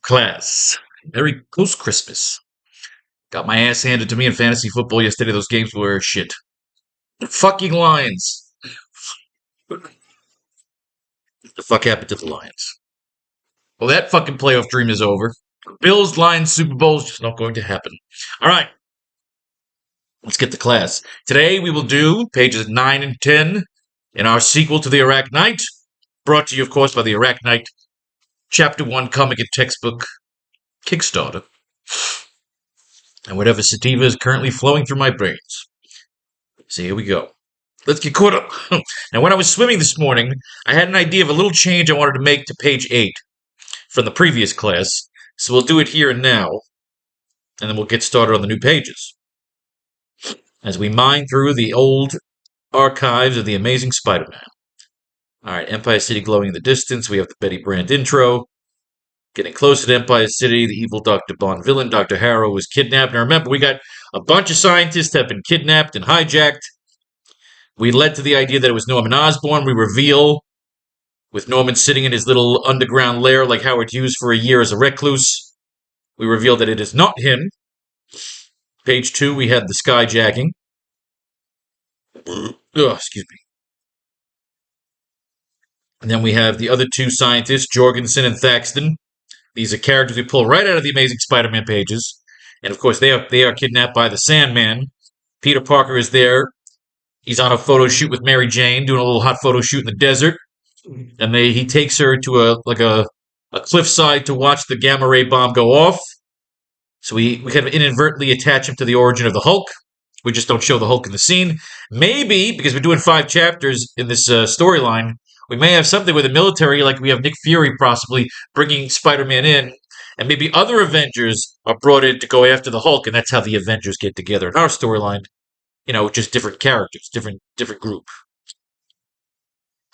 Class. Merry close Christmas. Got my ass handed to me in fantasy football yesterday. Those games were shit. Fucking Lions. What the fuck happened to the Lions? Well, that fucking playoff dream is over. Bills, Lions, Super Bowl is just not going to happen. All right. Let's get to class. Today we will do pages 9 and 10 in our sequel to the AracKnight, brought to you, of course, by the AracKnight Chapter 1 comic and textbook Kickstarter. And whatever sativa is currently flowing through my brains. So here we go. Let's get caught up. Now, when I was swimming this morning, I had an idea of a little change I wanted to make to page 8 from the previous class. So we'll do it here and now, and then we'll get started on the new pages. As we mine through the old archives of the Amazing Spider-Man. All right, Empire City glowing in the distance. We have the Betty Brant intro. Getting closer to Empire City, the evil Dr. Bond villain, Dr. Harrow, was kidnapped. Now remember, we got a bunch of scientists that have been kidnapped and hijacked. We led to the idea that it was Norman Osborn. We reveal, with Norman sitting in his little underground lair like Howard Hughes for a year as a recluse, we reveal that it is not him. Page 2, we had the skyjacking. Excuse me. And then we have the other two scientists, Jorgensen and Thaxton. These are characters we pull right out of the Amazing Spider-Man pages. And of course, they are kidnapped by the Sandman. Peter Parker is there. He's on a photo shoot with Mary Jane, doing a little hot photo shoot in the desert. And he takes her to a cliffside to watch the gamma ray bomb go off. So we kind of inadvertently attach him to the origin of the Hulk. We just don't show the Hulk in the scene. Maybe, because we're doing 5 chapters in this storyline, we may have something with the military, like we have Nick Fury possibly bringing Spider-Man in, and maybe other Avengers are brought in to go after the Hulk, and that's how the Avengers get together in our storyline. You know, just different characters, different group.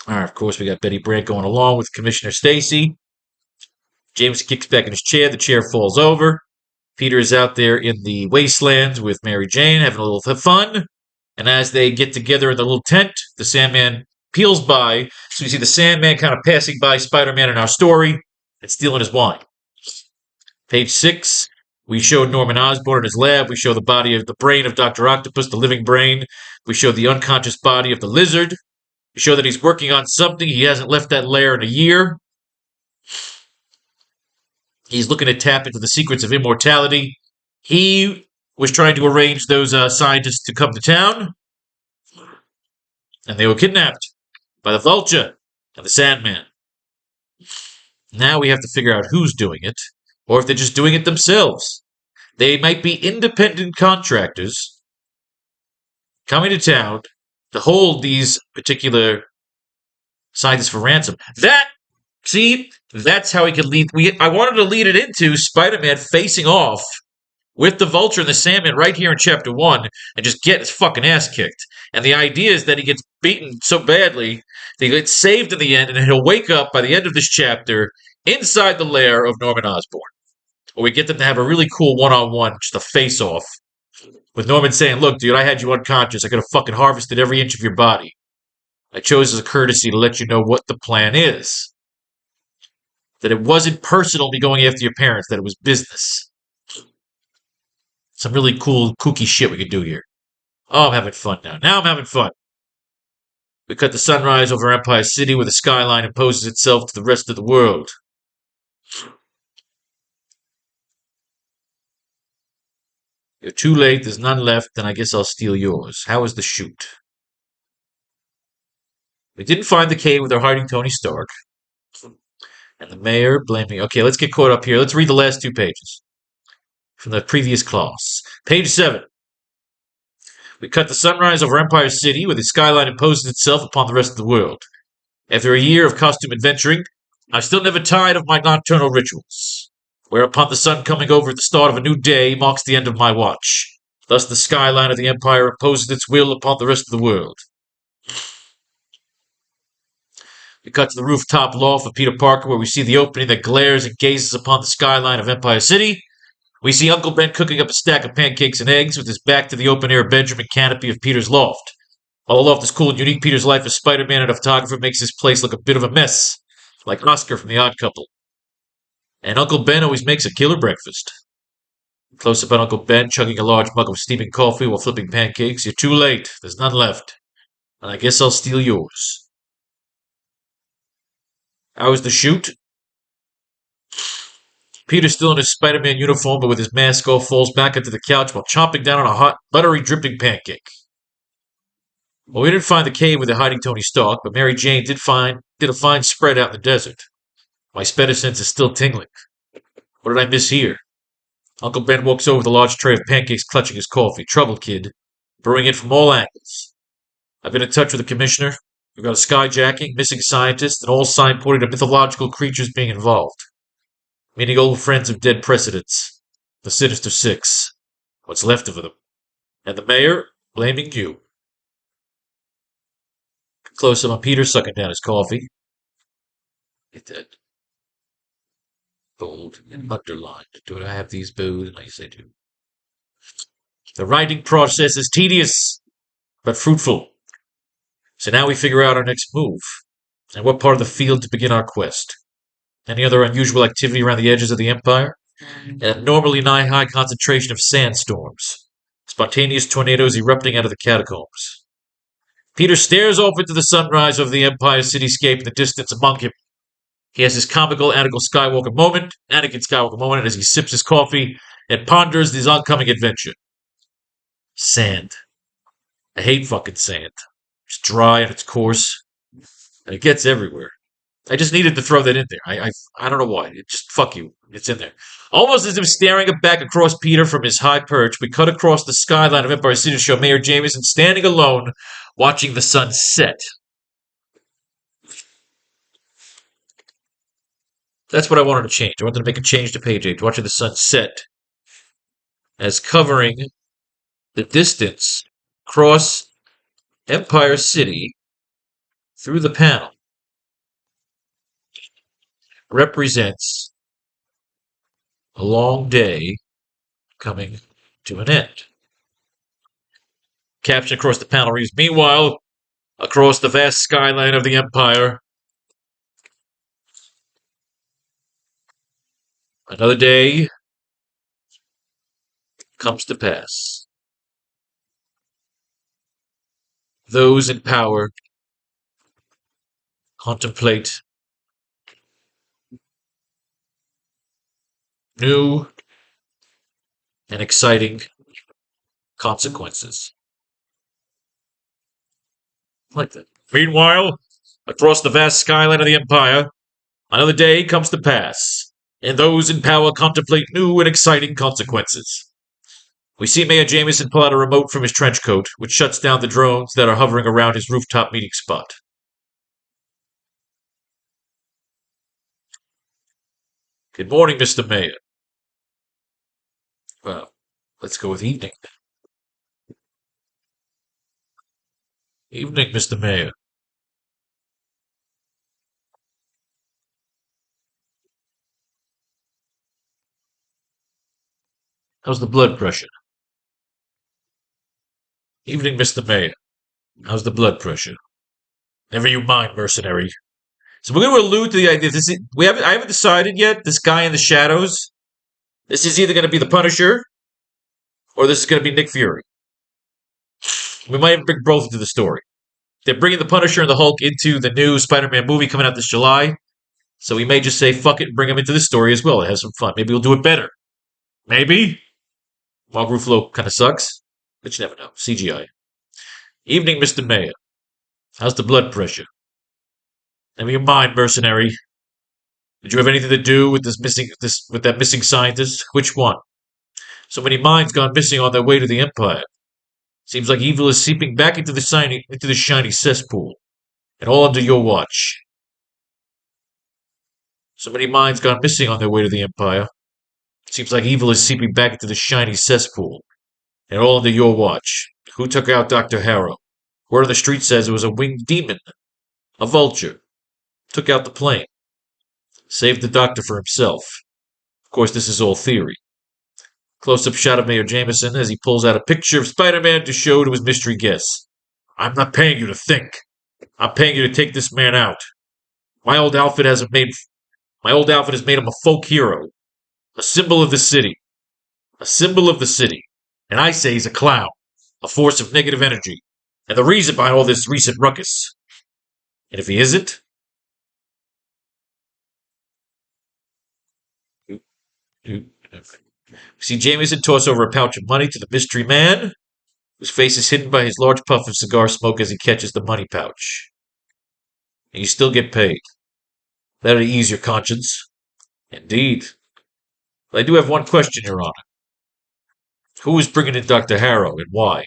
All right, of course, we got Betty Brant going along with Commissioner Stacy. James kicks back in his chair. The chair falls over. Peter is out there in the wastelands with Mary Jane, having a little fun. And as they get together in the little tent, the Sandman peels by. So we see the Sandman kind of passing by Spider-Man in our story and stealing his wine. Page 6, we show Norman Osborn in his lab. We show the brain of Dr. Octopus, the living brain. We show the unconscious body of the lizard. We show that he's working on something. He hasn't left that lair in a year. He's looking to tap into the secrets of immortality. He was trying to arrange those scientists to come to town. And they were kidnapped by the Vulture and the Sandman. Now we have to figure out who's doing it, or if they're just doing it themselves. They might be independent contractors coming to town to hold these particular scientists for ransom. That's how he could lead. I wanted to lead it into Spider-Man facing off with the Vulture and the Sandman right here in Chapter 1 and just get his fucking ass kicked. And the idea is that he gets beaten so badly that he gets saved in the end, and he'll wake up by the end of this chapter inside the lair of Norman Osborn. Or we get them to have a really cool one-on-one, just a face-off, with Norman saying, "Look, dude, I had you unconscious. I could have fucking harvested every inch of your body. I chose as a courtesy to let you know what the plan is. That it wasn't personal me going after your parents, that it was business." Some really cool, kooky shit we could do here. Oh, I'm having fun now. Now I'm having fun. We cut the sunrise over Empire City where the skyline imposes itself to the rest of the world. You're too late, there's none left, then I guess I'll steal yours. How is the shoot? We didn't find the cave where they're hiding Tony Stark. And the mayor blaming... Okay, let's get caught up here. Let's read the last 2 pages from the previous class. Page 7. We cut the sunrise over Empire City, where the skyline imposes itself upon the rest of the world. After a year of costume adventuring, I'm still never tired of my nocturnal rituals, whereupon the sun coming over at the start of a new day marks the end of my watch. Thus the skyline of the Empire imposes its will upon the rest of the world. We cut to the rooftop loft of Peter Parker, where we see the opening that glares and gazes upon the skyline of Empire City. We see Uncle Ben cooking up a stack of pancakes and eggs with his back to the open-air bedroom and canopy of Peter's loft. While the loft is cool and unique, Peter's life as Spider-Man and a photographer makes his place look a bit of a mess, like Oscar from The Odd Couple. And Uncle Ben always makes a killer breakfast. Close up on Uncle Ben, chugging a large mug of steaming coffee while flipping pancakes. You're too late. There's none left. And I guess I'll steal yours. How was the shoot? Peter, still in his Spider-Man uniform, but with his mask off, falls back into the couch while chomping down on a hot, buttery dripping pancake. Well, we didn't find the cave where they're hiding Tony Stark, but Mary Jane did a fine spread out in the desert. My spider sense is still tingling. What did I miss here? Uncle Ben walks over with a large tray of pancakes, clutching his coffee. Trouble, kid. Brewing it from all angles. I've been in touch with the commissioner. We've got a skyjacking, missing scientist, and all sign pointing to mythological creatures being involved. Meeting old friends of dead precedents. The Sinister Six. What's left of them. And the mayor blaming you. Close up on Peter sucking down his coffee. Get that. Bold and underlined. Do I have these bold? Yes, I do. The writing process is tedious, but fruitful. So now we figure out our next move, and what part of the field to begin our quest. Any other unusual activity around the edges of the Empire? An abnormally high concentration of sandstorms. Spontaneous tornadoes erupting out of the catacombs. Peter stares off into the sunrise over the Empire cityscape in the distance among him. He has his comical Anakin Skywalker moment as he sips his coffee and ponders his oncoming adventure. Sand. I hate fucking sand. It's dry and it's coarse, and it gets everywhere. I just needed to throw that in there. I don't know why. It just, fuck you. It's in there. Almost as if staring back across Peter from his high perch, we cut across the skyline of Empire City to show Mayor Jameson standing alone, watching the sun set. That's what I wanted to change. I wanted to make a change to page 8, watching the sun set, as covering the distance across Empire City through the panel represents a long day coming to an end. Caption across the panel reads, meanwhile, across the vast skyline of the Empire, another day comes to pass. Those in power contemplate new and exciting consequences. Like that. Meanwhile, across the vast skyline of the Empire, another day comes to pass, and those in power contemplate new and exciting consequences. We see Mayor Jameson pull out a remote from his trench coat, which shuts down the drones that are hovering around his rooftop meeting spot. Good morning, Mr. Mayor. Well, let's go with evening. Evening, Mr. Mayor. How's the blood pressure? Evening, Mr. Mayor. How's the blood pressure? Never you mind, mercenary. So we're going to allude to the idea. I haven't decided yet. This guy in the shadows. This is either going to be the Punisher, or this is going to be Nick Fury. We might even bring both into the story. They're bringing the Punisher and the Hulk into the new Spider-Man movie coming out this July. So we may just say, fuck it, and bring them into the story as well. It has some fun. Maybe we'll do it better. Maybe. Mark Ruffalo kind of sucks. But you never know. CGI. Evening, Mr. Mayor. How's the blood pressure? Never you mind, mercenary. Did you have anything to do with that missing scientist? Which one? So many minds gone missing on their way to the Empire. Seems like evil is seeping back into the shiny cesspool. And all under your watch. So many minds gone missing on their way to the Empire. Seems like evil is seeping back into the shiny cesspool. And all under your watch. Who took out Dr. Harrow? Word on the street says it was a winged demon. A vulture. Took out the plane. Saved the doctor for himself. Of course, this is all theory. Close-up shot of Mayor Jameson as he pulls out a picture of Spider-Man to show to his mystery guests. I'm not paying you to think. I'm paying you to take this man out. My old outfit hasn't made My old outfit has made him a folk hero, a symbol of the city, a symbol of the city. And I say he's a clown, a force of negative energy, and the reason behind all this recent ruckus. And if he isn't, we see Jameson toss over a pouch of money to the mystery man, whose face is hidden by his large puff of cigar smoke as he catches the money pouch. And you still get paid. That'll ease your conscience. Indeed. But I do have one question, Your Honor. Who was bringing in Dr. Harrow and why?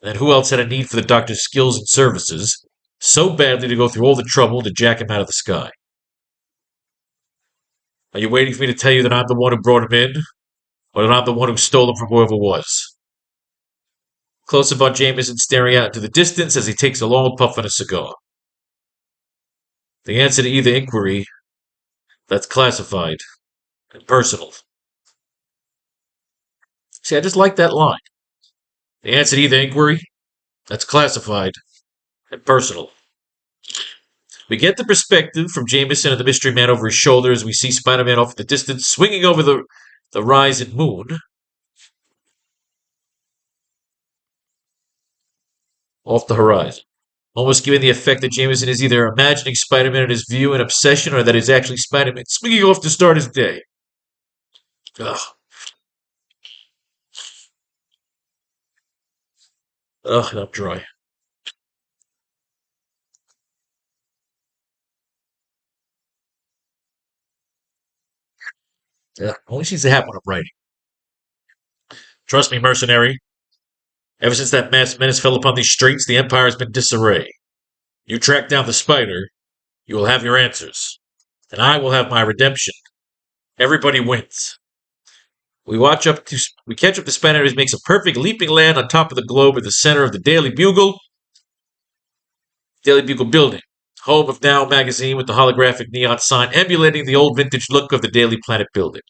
And then who else had a need for the doctor's skills and services so badly to go through all the trouble to jack him out of the sky? Are you waiting for me to tell you that I'm the one who brought him in? Or that I'm the one who stole him from whoever it was? Close up on Jameson staring out into the distance as he takes a long puff on a cigar. The answer to either inquiry, that's classified and personal. See, I just like that line. The answer to either inquiry, that's classified and personal. We get the perspective from Jameson and the mystery man over his shoulder as we see Spider-Man off in the distance, swinging over the rising moon. Off the horizon. Almost giving the effect that Jameson is either imagining Spider-Man in his view and obsession, or that he's actually Spider-Man swinging off to start his day. Ugh. Ugh, I'm dry. Yeah, only seems to happen when I'm writing. Trust me, mercenary. Ever since that mass menace fell upon these streets, the Empire has been disarray. You track down the spider, you will have your answers. And I will have my redemption. Everybody wins. We catch up to Spider as he makes a perfect leaping land on top of the globe in the center of the Daily Bugle building, home of Now magazine with the holographic neon sign emulating the old vintage look of the Daily Planet building.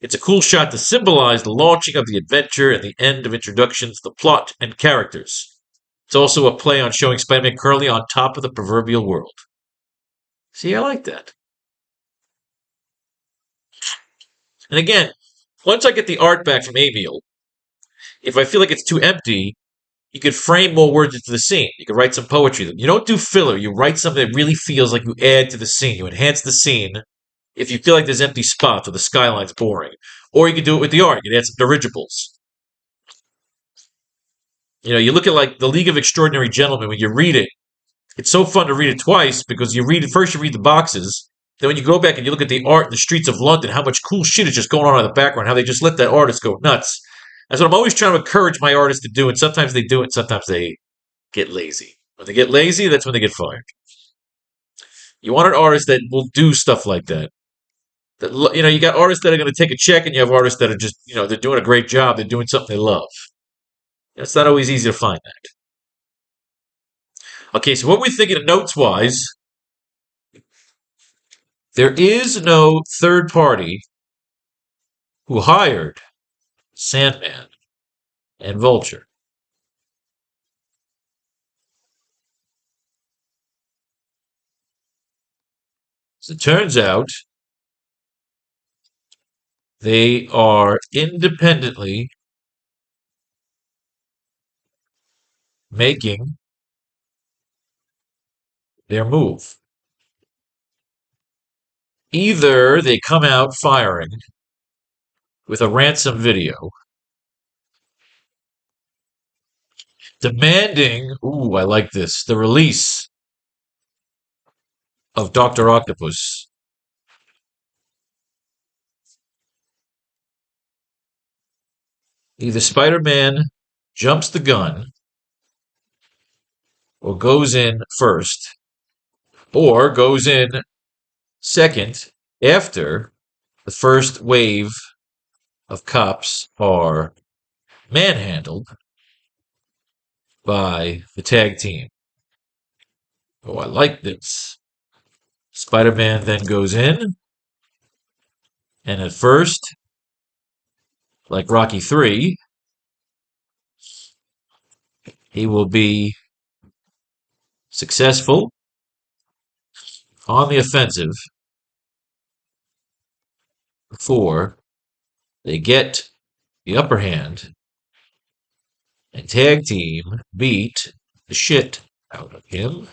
It's a cool shot to symbolize the launching of the adventure and the end of introductions, the plot, and characters. It's also a play on showing Spider-Man currently on top of the proverbial world. See, I like that. And again, once I get the art back from Amiel, if I feel like it's too empty, you could frame more words into the scene. You could write some poetry. You don't do filler. You write something that really feels like you add to the scene. You enhance the scene if you feel like there's empty spots or the skyline's boring. Or you could do it with the art. You could add some dirigibles. You look at like The League of Extraordinary Gentlemen when you read it. It's so fun to read it twice because you read the boxes. Then when you go back and you look at the art in the streets of London, how much cool shit is just going on in the background, how they just let that artist go nuts. That's what I'm always trying to encourage my artists to do, and sometimes they do it, sometimes they get lazy. When they get lazy, that's when they get fired. You want an artist that will do stuff like that. You got artists that are going to take a check, and you have artists that are just, they're doing a great job. They're doing something they love. It's not always easy to find that. Okay, so what we're thinking notes-wise, there is no third party who hired Sandman and Vulture. As it turns out, they are independently making their move. Either they come out firing with a ransom video demanding, ooh, I like this, the release of Dr. Octopus. Either Spider-Man jumps the gun or goes in first or goes in second after the first wave of cops are manhandled by the tag team. Oh, I like this. Spider-Man then goes in, and at first, like Rocky 3, he will be successful on the offensive before they get the upper hand and tag team beat the shit out of him.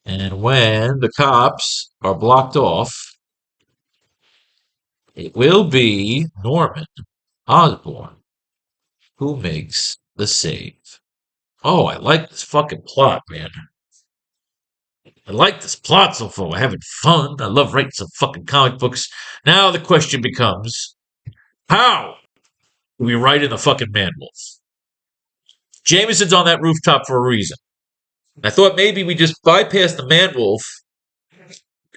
And when the cops are blocked off, it will be Norman Osborn who makes the save. Oh, I like this fucking plot, man. I like this plot so far. We're having fun. I love writing some fucking comic books. Now the question becomes, how do we write in the fucking Man-Wolf? Jameson's on that rooftop for a reason. I thought maybe we just bypass the Man-Wolf,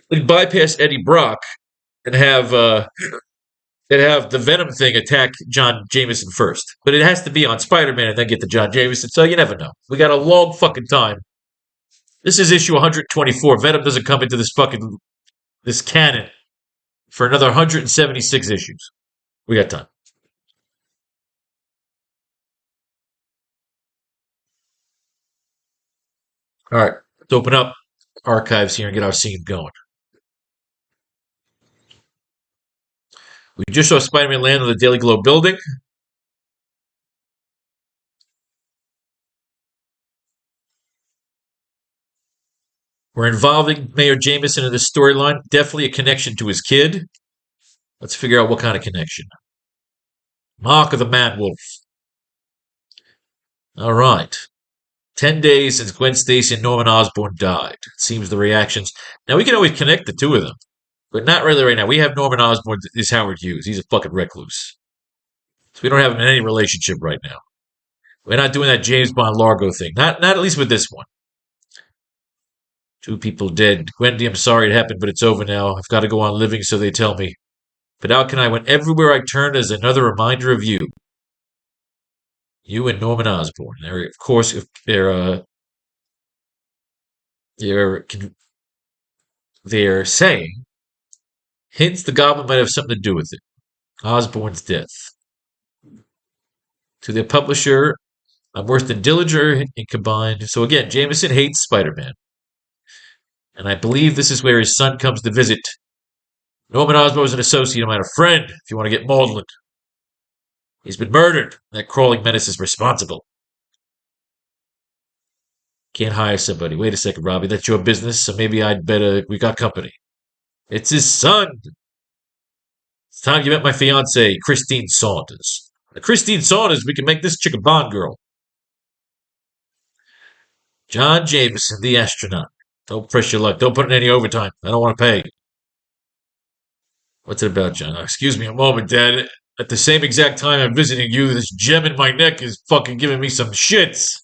we bypass Eddie Brock, and have the Venom thing attack John Jameson first. But it has to be on Spider-Man and then get to John Jameson, so you never know. We got a long fucking time. This is issue 124. Venom doesn't come into this canon for another 176 issues. We got time. All right, let's open up archives here and get our scene going. We just saw Spider-Man land on the Daily Globe building. We're involving Mayor Jameson in this storyline. Definitely a connection to his kid. Let's figure out what kind of connection. Mark of the Man-Wolf. All right. 10 days since Gwen Stacy and Norman Osborn died. It seems the reactions. Now, we can always connect the two of them, but not really right now. We have Norman Osborn is Howard Hughes. He's a fucking recluse. So we don't have him in any relationship right now. We're not doing that James Bond Largo thing. Not at least with this one. Two people dead. Gwendy, I'm sorry it happened, but it's over now. I've got to go on living, so they tell me. But how can I, when everywhere I turn is another reminder of you? You and Norman Osborn. They're, of course, they're they're saying hints the Goblin might have something to do with it. Osborn's death. To their publisher, I'm worse than Dillinger and combined. So again, Jameson hates Spider-Man. And I believe this is where his son comes to visit. Norman Osborn is an associate of mine, a friend, if you want to get maudlin. He's been murdered. That crawling menace is responsible. Can't hire somebody. Wait a second, Robbie. That's your business, so maybe I'd better. We got company. It's his son. It's time you met my fiancée, Christine Saunders. Now, Christine Saunders, we can make this chick a Bond girl. John Jameson, the astronaut. Don't press your luck. Don't put in any overtime. I don't want to pay. What's it about, John? Excuse me a moment, Dad. At the same exact time I'm visiting you, this gem in my neck is fucking giving me some shits.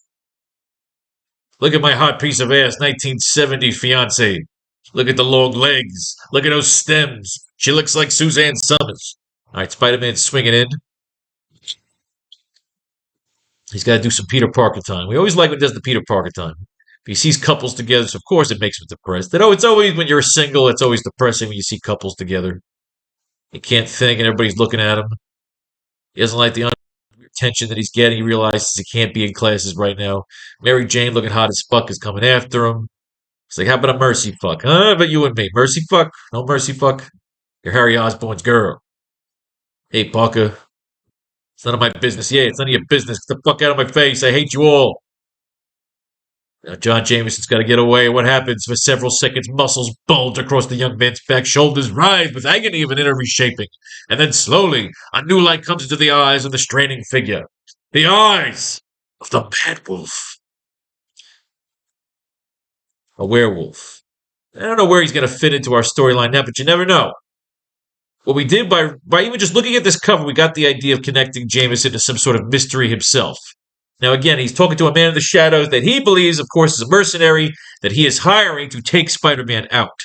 Look at my hot piece of ass, 1970 fiancée. Look at the long legs. Look at those stems. She looks like Suzanne Summers. All right, Spider-Man's swinging in. He's got to do some Peter Parker time. We always like when he does the Peter Parker time. If he sees couples together, so of course it makes him depressed. It's always when you're single, it's always depressing when you see couples together. He can't think and everybody's looking at him. He doesn't like the attention that he's getting. He realizes he can't be in classes right now. Mary Jane, looking hot as fuck, is coming after him. It's like, how about a mercy fuck? Huh? How about you and me? Mercy fuck? No mercy fuck? You're Harry Osborn's girl. Hey, Parker. It's none of my business. Yeah, it's none of your business. Get the fuck out of my face. I hate you all. Now, John Jameson's got to get away. What happens? For several seconds, muscles bulge across the young man's back, shoulders rise with agony of an inner reshaping. And then slowly, a new light comes into the eyes of the straining figure. The eyes of the Mad Wolf. A werewolf. I don't know where he's going to fit into our storyline now, but you never know. What we did by even just looking at this cover, we got the idea of connecting Jameson to some sort of mystery himself. Now, again, he's talking to a man in the shadows that he believes, of course, is a mercenary that he is hiring to take Spider-Man out.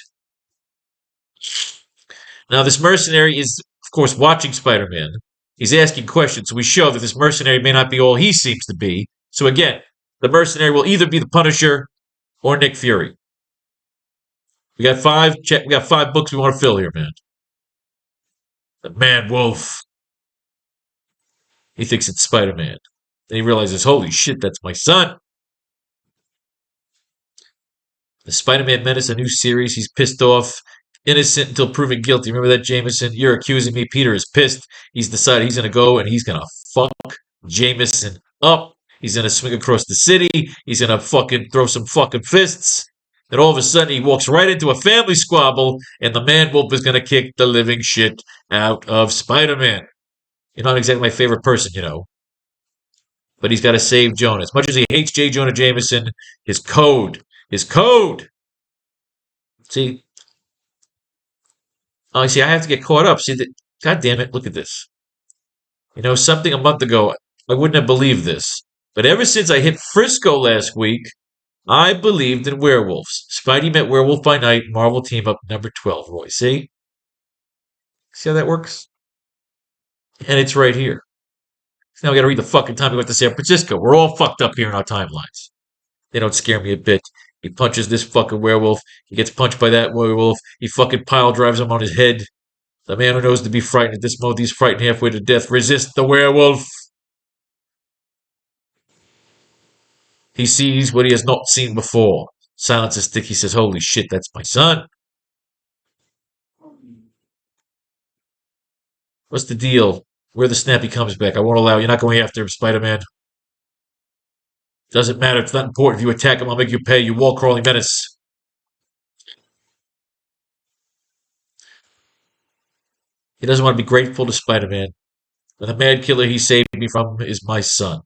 Now, this mercenary is, of course, watching Spider-Man. He's asking questions, so we show that this mercenary may not be all he seems to be. So, again, the mercenary will either be the Punisher or Nick Fury. We got five books we want to fill here, man. The Man Wolf. He thinks it's Spider-Man. Then he realizes, holy shit, that's my son. The Spider-Man Menace, a new series. He's pissed off. Innocent until proven guilty. Remember that, Jameson? You're accusing me. Peter is pissed. He's decided he's going to go and he's going to fuck Jameson up. He's going to swing across the city. He's going to fucking throw some fucking fists. Then all of a sudden he walks right into a family squabble and the man-wolf is going to kick the living shit out of Spider-Man. You're not exactly my favorite person, you know. But he's got to save Jonah. As much as he hates J. Jonah Jameson, his code. See, oh, see, I have to get caught up. See, God damn it, look at this. You know, something a month ago, I wouldn't have believed this. But ever since I hit Frisco last week, I believed in werewolves. Spidey met Werewolf by Night, Marvel Team Up number 12, Roy. See? See how that works? And it's right here. So now we gotta read the fucking time we went to San Francisco. We're all fucked up here in our timelines. They don't scare me a bit. He punches this fucking werewolf. He gets punched by that werewolf. He fucking pile drives him on his head. The man who knows to be frightened at this moment, he's frightened halfway to death. Resist the werewolf. He sees what he has not seen before. Silences stick. He says, holy shit, that's my son. What's the deal? Where the snappy comes back. I won't allow. You're not going after him, Spider-Man. Doesn't matter. It's not important. If you attack him, I'll make you pay. You wall-crawling menace. He doesn't want to be grateful to Spider-Man. And the mad killer he saved me from is my son.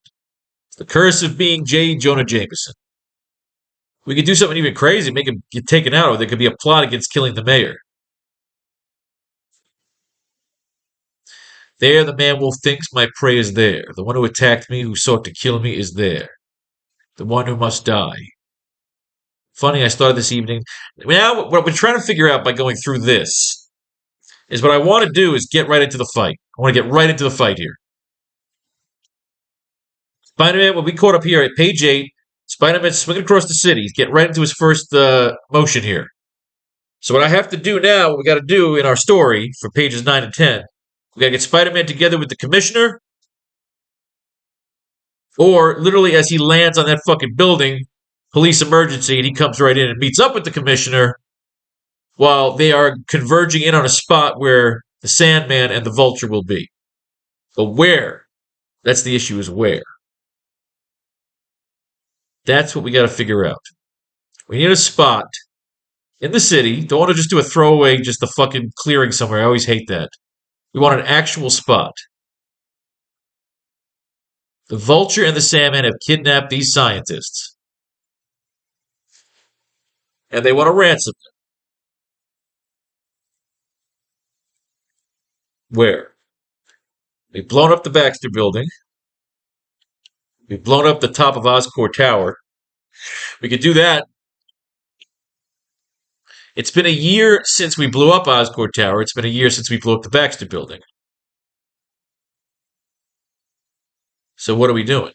It's the curse of being J. Jonah Jameson. We could do something even crazy, make him get taken out, or there could be a plot against killing the mayor. There, the man-wolf thinks my prey is there. The one who attacked me, who sought to kill me, is there. The one who must die. Funny, I started this evening. Now, what we're trying to figure out by going through this is what I want to do is get right into the fight. I want to get right into the fight here. Spider-Man, when we caught up here at page 8, Spider-Man's swinging across the city. He's getting right into his first motion here. So what I have to do now, what we got to do in our story for pages 9 and 10, we got to get Spider-Man together with the Commissioner, or literally as he lands on that fucking building, police emergency, and he comes right in and meets up with the Commissioner while they are converging in on a spot where the Sandman and the Vulture will be. But where? That's the issue, is where. That's what we got to figure out. We need a spot in the city. Don't want to just do a throwaway, just a fucking clearing somewhere. I always hate that. We want an actual spot. The Vulture and the Sandman have kidnapped these scientists. And they want to ransom them. Where? They've blown up the Baxter building. We've blown up the top of Oscorp Tower. We could do that. It's been a year since we blew up Oscorp Tower. It's been a year since we blew up the Baxter building. So what are we doing?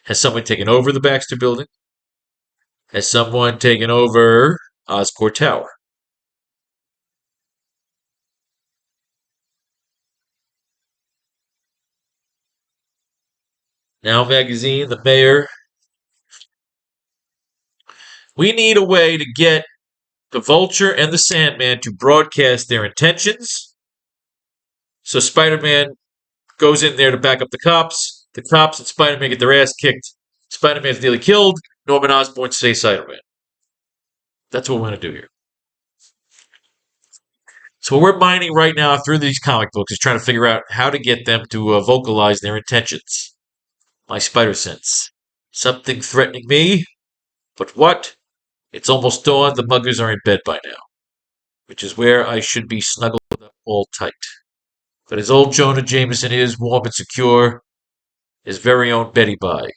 Has someone taken over the Baxter building? Has someone taken over Oscorp Tower? Now Magazine, the mayor. We need a way to get the Vulture and the Sandman to broadcast their intentions. So Spider-Man goes in there to back up the cops. The cops and Spider-Man get their ass kicked. Spider-Man's nearly killed. Norman Osborn saves Spider-Man. That's what we're going to do here. So what we're mining right now through these comic books is trying to figure out how to get them to vocalize their intentions. My spider sense. Something threatening me? But what? It's almost dawn. The muggers are in bed by now. Which is where I should be snuggled up all tight. But as old Jonah Jameson is, warm and secure, his very own Betty by.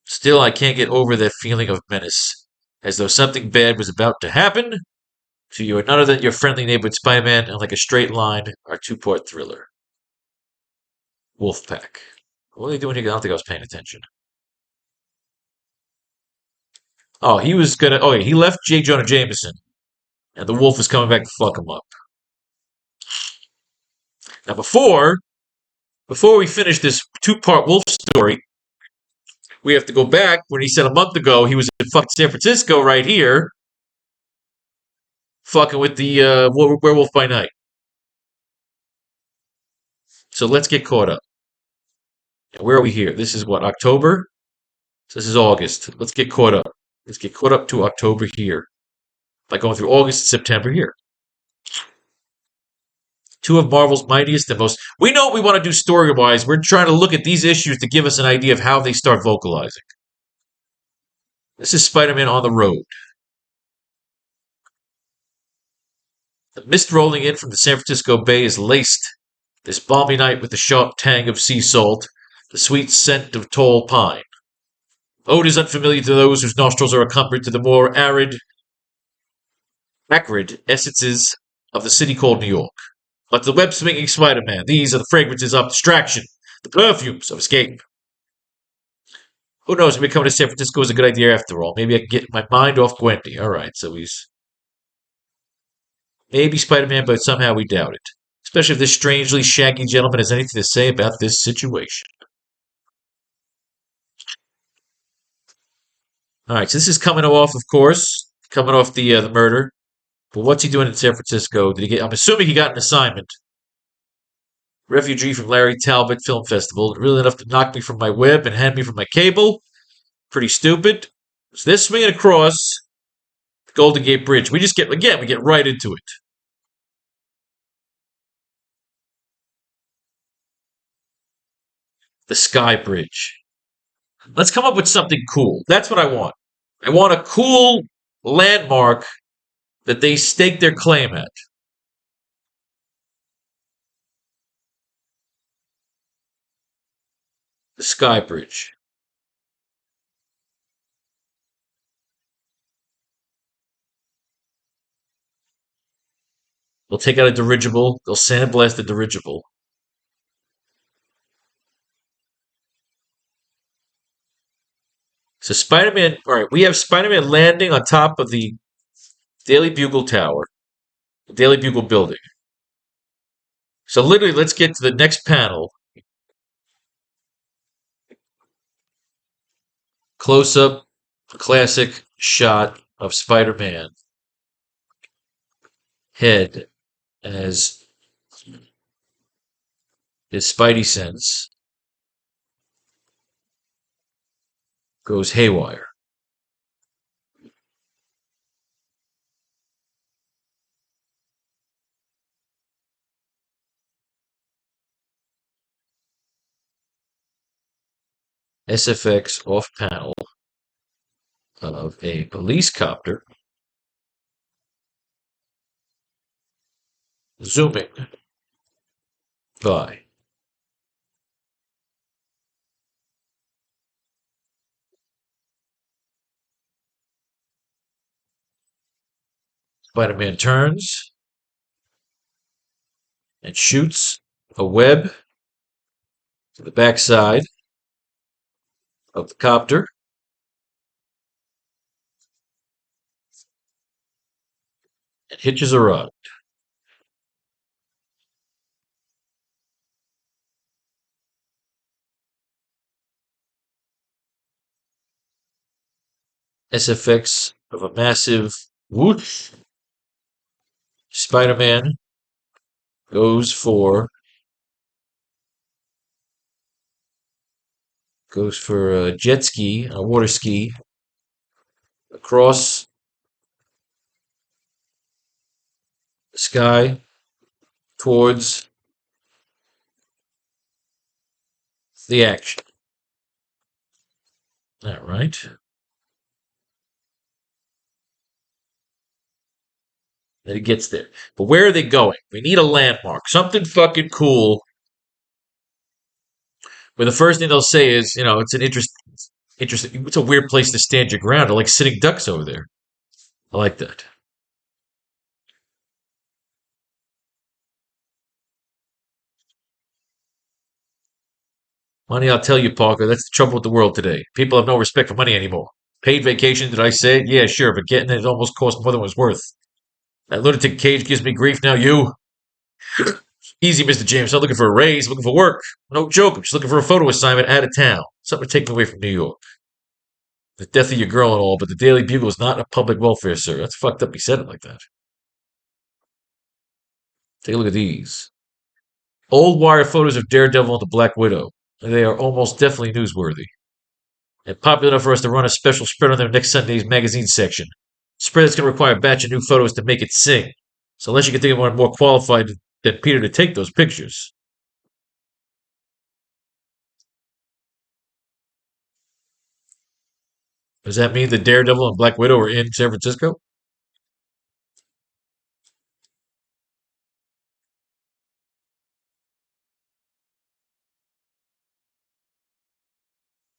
Still, I can't get over that feeling of menace, as though something bad was about to happen. So you are none other than your friendly neighborhood Spider-Man, and like a straight line, our two-part thriller. Wolfpack. What are they doing here? I don't think I was paying attention. Oh, he was gonna. Oh, yeah, he left J. Jonah Jameson, and the wolf is coming back to fuck him up. Now, before we finish this two-part wolf story, We have to go back when he said a month ago he was in fucking San Francisco right here, fucking with the Werewolf by Night. So let's get caught up. Where are we here? This is what, October? So this is August. Let's get caught up. Let's get caught up to October here by going through August and September here. Two of Marvel's mightiest and most. We know what we want to do story wise. We're trying to look at these issues to give us an idea of how they start vocalizing. This is Spider-Man on the road. The mist rolling in from the San Francisco Bay is laced this balmy night with the sharp tang of sea salt, the sweet scent of tall pine. Odors unfamiliar to those whose nostrils are accustomed to the more acrid essences of the city called New York. But the web-swinging Spider-Man, these are the fragrances of distraction, the perfumes of escape. Who knows, maybe coming to San Francisco is a good idea after all. Maybe I can get my mind off Gwendy. Alright, so he's maybe Spider-Man, but somehow we doubt it. Especially if this strangely shaggy gentleman has anything to say about this situation. Alright, so this is coming off, of course, coming off the murder. But what's he doing in San Francisco? Did he get? I'm assuming he got an assignment. Refugee from Larry Talbot Film Festival. Really enough to knock me from my web and hand me from my cable. Pretty stupid. So they're swinging across the Golden Gate Bridge. We get right into it. The Sky Bridge. Let's come up with something cool. That's what I want. I want a cool landmark that they stake their claim at. The Sky Bridge. They'll take out a dirigible. They'll sandblast the dirigible. So Spider-Man, all right, we have Spider-Man landing on top of the Daily Bugle Tower, the Daily Bugle building. So literally, let's get to the next panel. Close-up, classic shot of Spider-Man head as his Spidey sense goes haywire. SFX off panel of a police copter zooming by. Spider-Man turns and shoots a web to the backside of the copter. And hitches a rod. SFX of a massive whoosh. Spider-Man goes for a jet ski, a water ski, across the sky towards the action. All right. Then it gets there. But where are they going? We need a landmark. Something fucking cool. Where the first thing they'll say is, it's an interesting, it's a weird place to stand your ground. I like sitting ducks over there. I like that. Money, I'll tell you, Parker, that's the trouble with the world today. People have no respect for money anymore. Paid vacation, did I say? Yeah, sure, but getting it almost cost more than it was worth. That lunatic Cage gives me grief now, you. Easy, Mr. James. I'm looking for a raise, I'm looking for work. No joke, I'm just looking for a photo assignment out of town. Something to take me away from New York. The death of your girl and all, but the Daily Bugle is not a public welfare, sir. That's fucked up. He said it like that. Take a look at these. Old wire photos of Daredevil and the Black Widow. They are almost definitely newsworthy. And popular enough for us to run a special spread on their next Sunday's magazine section. Spread that's going to require a batch of new photos to make it sing. So unless you can think of one more qualified than Peter to take those pictures. Does that mean that Daredevil and Black Widow are in San Francisco?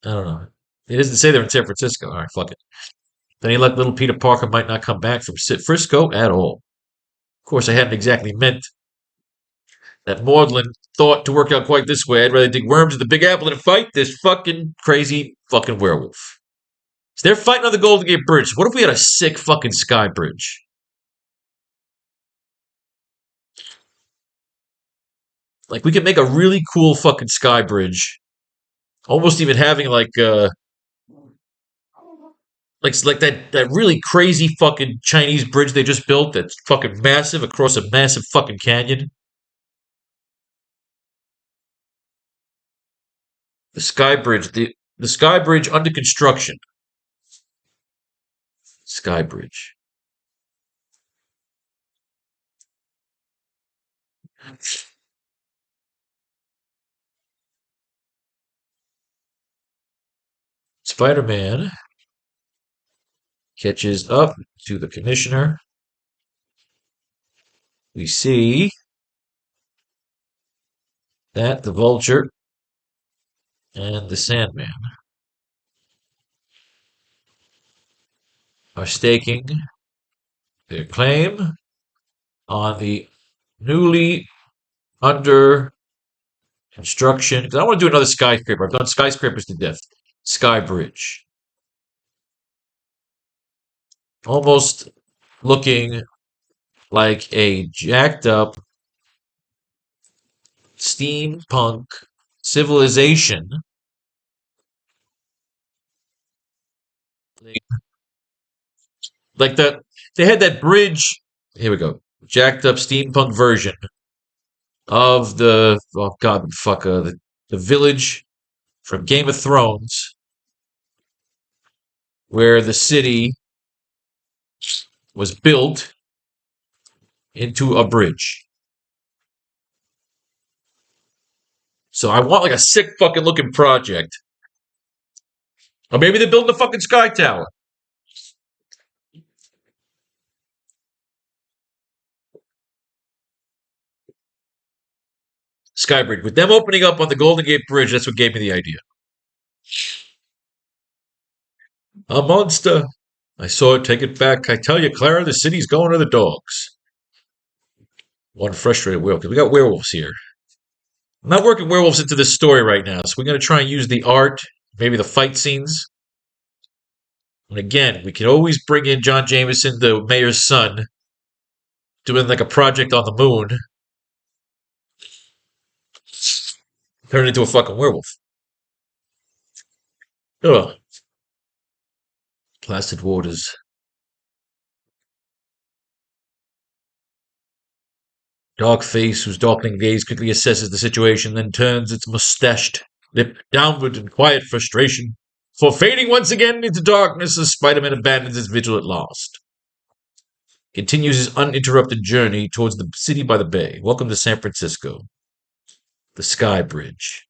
I don't know. It doesn't say they're in San Francisco. All right, fuck it. Then he let little Peter Parker might not come back from Frisco at all. Of course, I hadn't exactly meant that maudlin thought to work out quite this way. I'd rather dig worms at the Big Apple than fight this fucking crazy fucking werewolf. So they're fighting on the Golden Gate Bridge. What if we had a sick fucking sky bridge? Like we could make a really cool fucking sky bridge. Almost even having like that really crazy fucking Chinese bridge they just built that's fucking massive across a massive fucking canyon. The sky bridge, the sky bridge under construction. Sky bridge. Spider-Man catches up to the commissioner. We see that the Vulture and the Sandman are staking their claim on the newly under construction. Because I want to do another skyscraper. I've done skyscrapers to death. Sky Bridge. Almost looking like a jacked up steampunk civilization. Like they had that bridge. Here we go. Jacked up steampunk version of the oh god fuck the village from Game of Thrones, where the city was built into a bridge. So I want like a sick fucking looking project. Or maybe they're building a fucking sky tower. Skybridge. With them opening up on the Golden Gate Bridge, that's what gave me the idea. A monster. I saw it, take it back. I tell you, Clara, the city's going to the dogs. One frustrated werewolf. We got werewolves here. I'm not working werewolves into this story right now, so we're going to try and use the art, maybe the fight scenes. And again, we can always bring in John Jameson, the mayor's son, doing like a project on the moon. Turn into a fucking werewolf. Ugh. Placid waters. Dark face, whose darkening gaze quickly assesses the situation, then turns its mustached lip downward in quiet frustration. For fading once again into darkness as Spider-Man abandons his vigil at last. Continues his uninterrupted journey towards the city by the bay. Welcome to San Francisco. The Sky Bridge.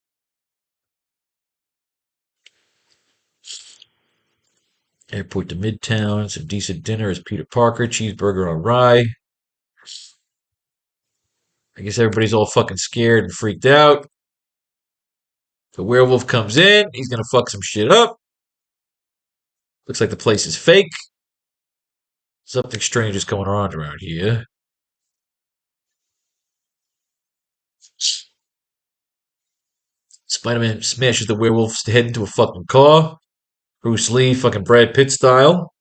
Airport to Midtown. Some decent dinner as Peter Parker. Cheeseburger on rye. I guess everybody's all fucking scared and freaked out. The werewolf comes in. He's gonna fuck some shit up. Looks like the place is fake. Something strange is going on around here. Spider-Man smashes the werewolf's head into a fucking car. Bruce Lee, fucking Brad Pitt style.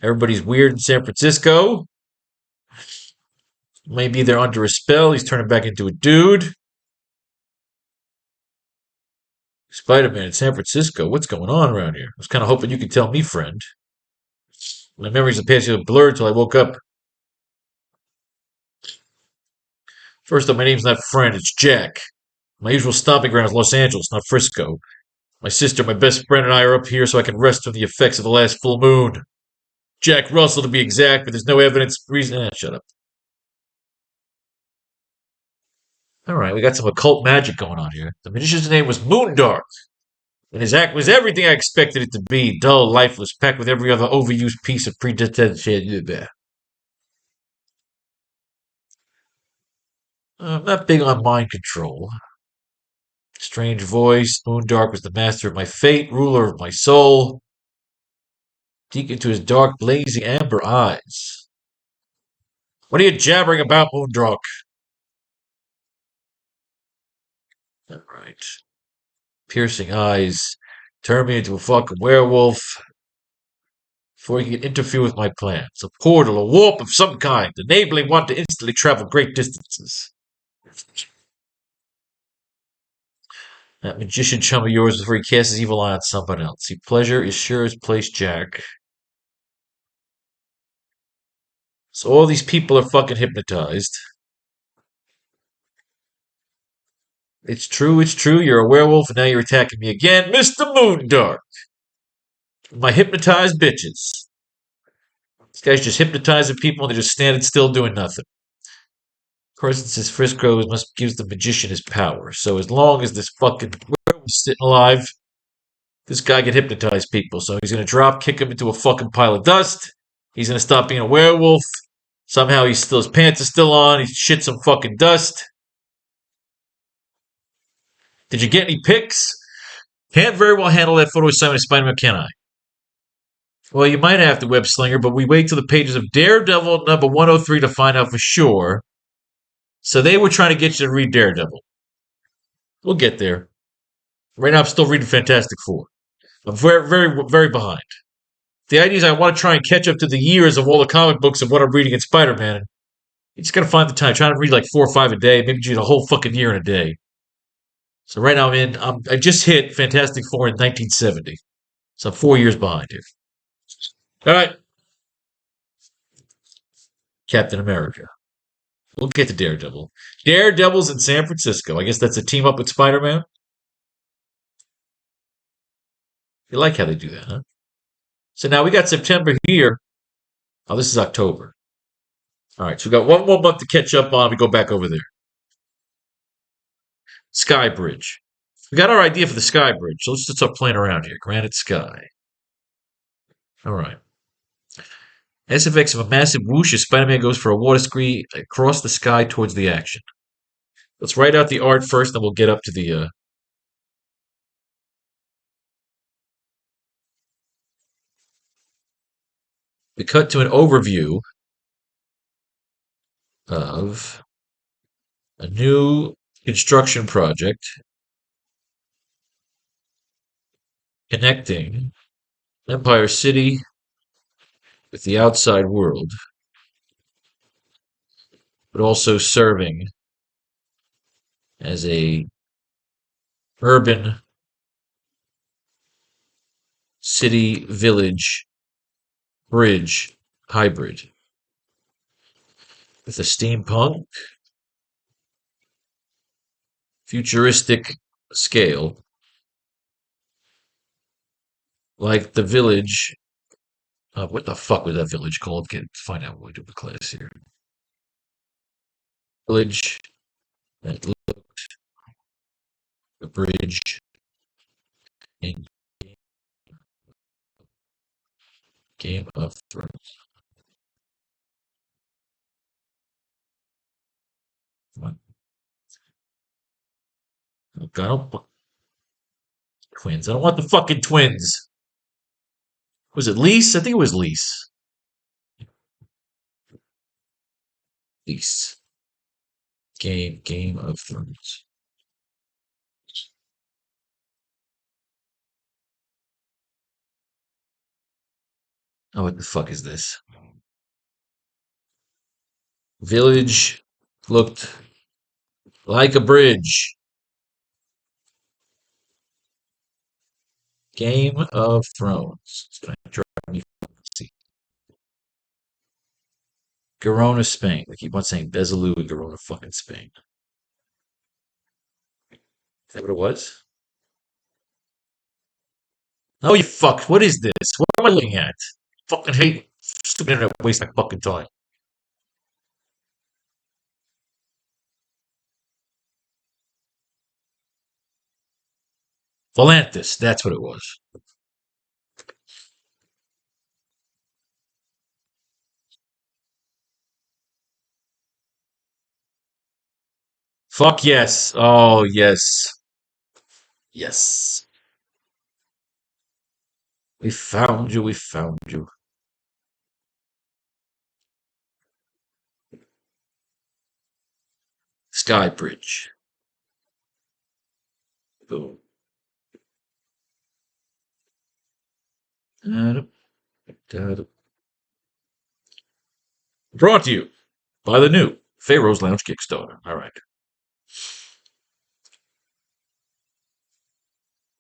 Everybody's weird in San Francisco. Maybe they're under a spell. He's turning back into a dude. Spider-Man in San Francisco. What's going on around here? I was kind of hoping you could tell me, friend. My memories of the past year blurred till I woke up. First off, my name's not friend, it's Jack. My usual stomping ground is Los Angeles, not Frisco. My sister, my best friend, and I are up here so I can rest from the effects of the last full moon. Jack Russell, to be exact, but there's no evidence. Reason. Shut up. All right, we got some occult magic going on here. The magician's name was Moondark, and his act was everything I expected it to be: dull, lifeless, packed with every other overused piece of predetermined. I'm not big on mind control. Strange voice. Moondark was the master of my fate, ruler of my soul. Deep into his dark, blazing amber eyes. What are you jabbering about, Moondark? All right. Piercing eyes. Turn me into a fucking werewolf before he can interfere with my plans. A portal, a warp of some kind, enabling one to instantly travel great distances. That magician chum of yours before he casts his evil eye on someone else. See, pleasure is sure as place, Jack. So all these people are fucking hypnotized. It's true, you're a werewolf and now you're attacking me again. Mr. Moondark! My hypnotized bitches. This guy's just hypnotizing people and they're just standing still doing nothing. Of course, it says Frisco must give the magician his power. So as long as this fucking werewolf's sitting alive, this guy can hypnotize people. So he's gonna drop kick him into a fucking pile of dust. He's gonna stop being a werewolf. Somehow his pants are still on. He shit some fucking dust. Did you get any pics? Can't very well handle that photo assignment of Spider-Man, can I? Well, you might have to, web slinger, but we wait till the pages of Daredevil number 103 to find out for sure. So they were trying to get you to read Daredevil. We'll get there. Right now, I'm still reading Fantastic Four. I'm very, very, very behind. The idea is I want to try and catch up to the years of all the comic books of what I'm reading in Spider-Man. You just gotta find the time. Trying to read like 4 or 5 a day, maybe do the whole fucking year in a day. So right now I just hit Fantastic Four in 1970. So I'm 4 years behind here. All right, Captain America. We'll get to Daredevil. Daredevil's in San Francisco. I guess that's a team up with Spider-Man. You like how they do that, huh? So now we got September here. Oh, this is October. All right, so we got one more month to catch up on. We go back over there. Sky Bridge. We got our idea for the Sky Bridge, so let's just start playing around here. Granite Sky. All right. As effects of a massive whoosh as Spider-Man goes for a water ski across the sky towards the action. Let's write out the art first, then we'll get up to the. We cut to an overview of a new construction project connecting Empire City with the outside world, but also serving as a urban city village bridge hybrid with a steampunk futuristic scale like the village. What the fuck was that village called? Get find out when we do the class here. Village that looked the bridge in Game of Thrones. What? Oh, God, I don't twins. I don't want the fucking twins. Was it Lise? I think it was Lise. Lise. Game of Thrones. Oh, what the fuck is this? Village looked like a bridge Game of Thrones. It's gonna drive me crazy. Girona, Spain. They keep on saying Besalú and Girona, fucking Spain. Is that what it was? Oh, you fuck. What is this? What am I looking at? Fucking hate stupid internet waste my fucking time. Volantis, that's what it was. Fuck yes. Oh, yes. Yes. We found you, we found you. Sky Bridge. Boom. Brought to you by the new Pharaoh's Lounge Kickstarter. All right.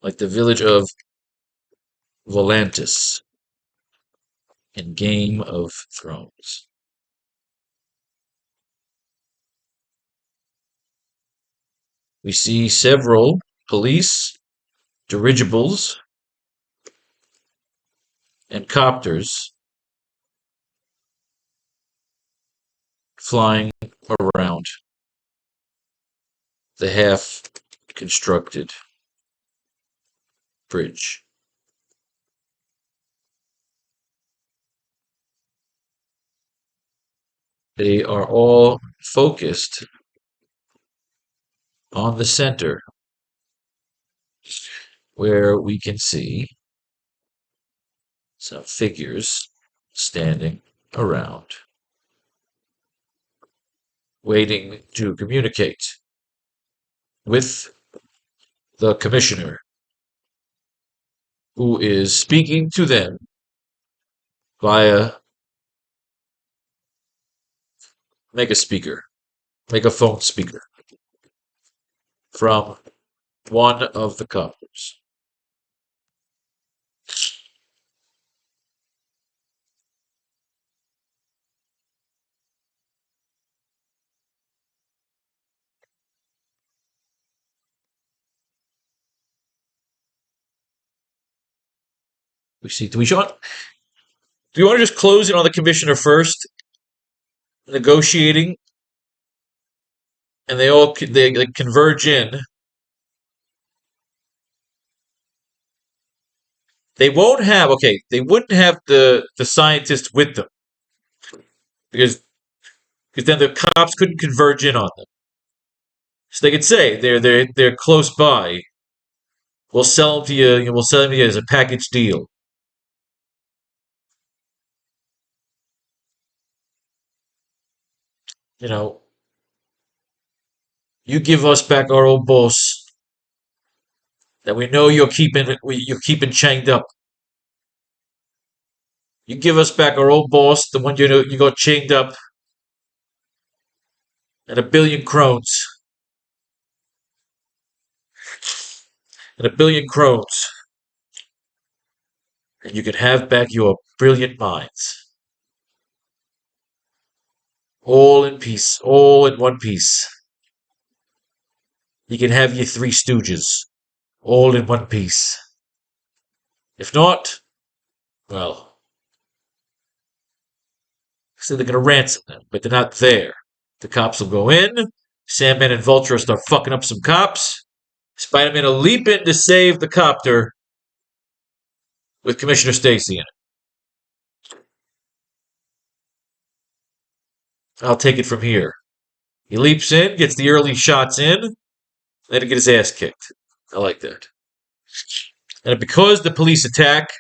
Like the village of Volantis in Game of Thrones. We see several police, dirigibles, and copters flying around the half constructed bridge. They are all focused on the center where we can see some figures standing around, waiting to communicate with the commissioner, who is speaking to them via megaphone speaker from one of the copters. We see. Do you want to just close it on the commissioner first, negotiating, and they converge in? They won't have okay. They wouldn't have the scientists with them because then the cops couldn't converge in on them. So they could say they're close by. We'll sell them to you. We'll sell them to you as a package deal. You know, you give us back our old boss that we know you're keeping chained up. You give us back our old boss, the one you got chained up, and 1 billion crones. And 1 billion crones. And you can have back your brilliant minds. All in peace. All in one piece. You can have your three stooges. All in one piece. If not, well, so they're going to ransom them, but they're not there. The cops will go in. Sandman and Vulture will start fucking up some cops. Spider-Man will leap in to save the copter with Commissioner Stacy in it. I'll take it from here. He leaps in, gets the early shots in, then he get his ass kicked. I like that. And because the police attack,